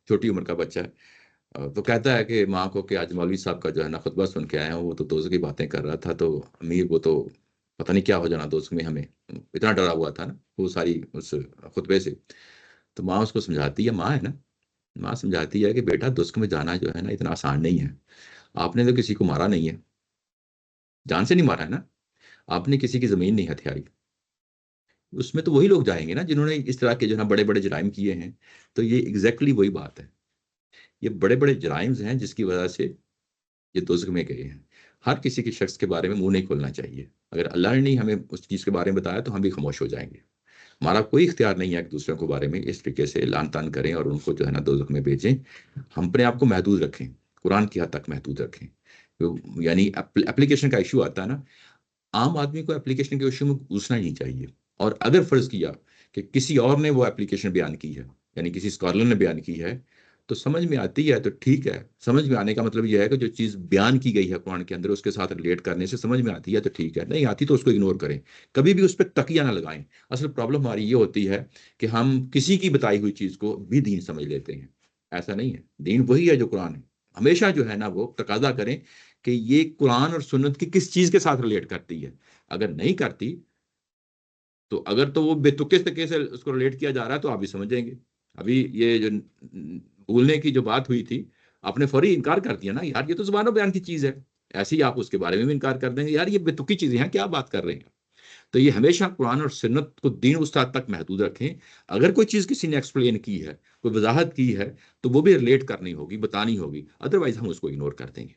چھوٹی عمر کا بچہ ہے، تو کہتا ہے کہ ماں کو کہ آج مولوی صاحب کا جو ہے نا خطبہ سن کے آئے ہیں، وہ تو دوزخ کی باتیں کر رہا تھا، تو امیر وہ تو پتہ نہیں کیا ہو جانا دوزخ میں، ہمیں اتنا ڈرا ہوا تھا نا وہ ساری اس خطبے سے. تو ماں اس کو سمجھاتی ہے، ماں ہے نا، ماں سمجھاتی ہے کہ بیٹا دوزخ میں جانا جو ہے نا اتنا آسان نہیں ہے. آپ نے تو کسی کو مارا نہیں ہے، جان سے نہیں مارا ہے نا، آپ نے کسی کی زمین نہیں ہتھیاری. اس میں تو وہی لوگ جائیں گے نا جنہوں نے اس طرح کے جو ہے نا بڑے بڑے جرائم کیے ہیں. تو یہ ایگزیکٹلی وہی بات ہے، یہ بڑے بڑے جرائم ہیں جس کی وجہ سے یہ دوزخ میں گئے ہیں. ہر کسی کے شخص کے بارے میں منہ نہیں کھولنا چاہیے. اگر اللہ نے نہیں ہمیں اس چیز کے بارے میں بتایا تو ہم بھی خاموش ہو جائیں گے. ہمارا کوئی اختیار نہیں ہے کہ دوسروں کے بارے میں اس طریقے سے لعن طعن کریں اور ان کو جو ہے نا دوزخ میں بھیجیں. ہم اپنے آپ کو محدود رکھیں، قرآن کی حد تک محدود رکھیں. یعنی اپلیکیشن کا ایشو آتا ہے نا، عام آدمی کو اپلیکیشن کے ایشو میں گھسنا ہی نہیں چاہیے. اور اگر فرض کیا کہ کسی اور نے وہ اپلیکیشن بیان کی ہے، یعنی کسی اسکالر نے بیان کی ہے، تو سمجھ میں آتی ہے تو ٹھیک ہے. سمجھ میں آنے کا مطلب یہ ہے کہ جو چیز بیان کی گئی ہے قرآن کے اندر اس کے ساتھ ریلیٹ کرنے سے سمجھ میں آتی ہے تو ٹھیک ہے، نہیں آتی تو اس کو اگنور کریں. کبھی بھی اس پہ تکیہ نہ لگائیں. اصل پرابلم ہماری یہ ہوتی ہے کہ ہم کسی کی بتائی ہوئی چیز کو بھی دین سمجھ لیتے ہیں. ایسا نہیں ہے، دین وہی ہے جو قرآن ہے. ہمیشہ جو ہے نا وہ تقاضا کریں کہ یہ قرآن اور سنت کی کس چیز کے ساتھ ریلیٹ کرتی ہے. اگر نہیں کرتی تو اگر تو وہ بے تکے تکے سے اس کو ریلیٹ کیا جا رہا ہے تو آپ بھی سمجھیں گے. ابھی یہ جو بھولنے کی جو بات ہوئی تھی، آپ نے فوری انکار کر دیا نا، یار یہ تو زبان و بیان کی چیز ہے. ایسے ہی آپ اس کے بارے میں بھی انکار کر دیں گے، یار یہ بے تکی چیزیں ہیں، کیا بات کر رہے ہیں. تو یہ ہمیشہ قرآن اور سنت کو دین اس حد تک محدود رکھیں. اگر کوئی چیز کسی نے ایکسپلین کی ہے، کوئی وضاحت کی ہے، تو وہ بھی ریلیٹ کرنی ہوگی، بتانی ہوگی، ادروائز ہم اس کو اگنور کر دیں گے.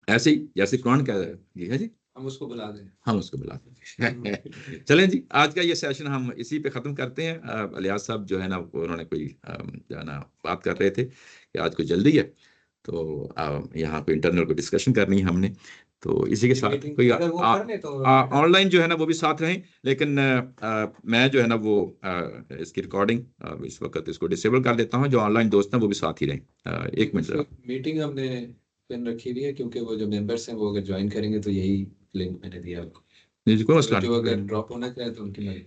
ایسے ہی جیسے قرآن کہہ رہا ہے جی ہے جی، ہم اس کو بلا دیں. ہم اس کو بلا دیں. چلیں جی، آج کا یہ سیشن ہم اسی پہ ختم کرتے ہیں. الیاس صاحب جو ہے نا انہوں نے کوئی جو ہے نا بات کر رہے تھے کہ آج کوئی جلدی ہے، تو یہاں پہ انٹرنل کو ڈسکشن کرنی ہے ہم نے، تو اسی کے ساتھ کوئی آن لائن جو ہے نا وہ بھی ساتھ رہیں. لیکن میں جو ہے نا وہ اس کی ریکارڈنگ اس وقت اس کو ڈسیبل کر دیتا ہوں. جو آن لائن دوست ہیں وہ بھی ساتھ ہی رہیں. ایک منٹ میٹنگ ہم نے پن رکھی ہوئی ہے کیونکہ وہ جو ممبرس ہیں وہ اگر جوائن کریں گے تو یہی لنک میں نے دیا آپ کو. کوئی مسئلہ نہیں، جو اگر ڈراپ ہونا چاہے تو ان کی مرضی ہے.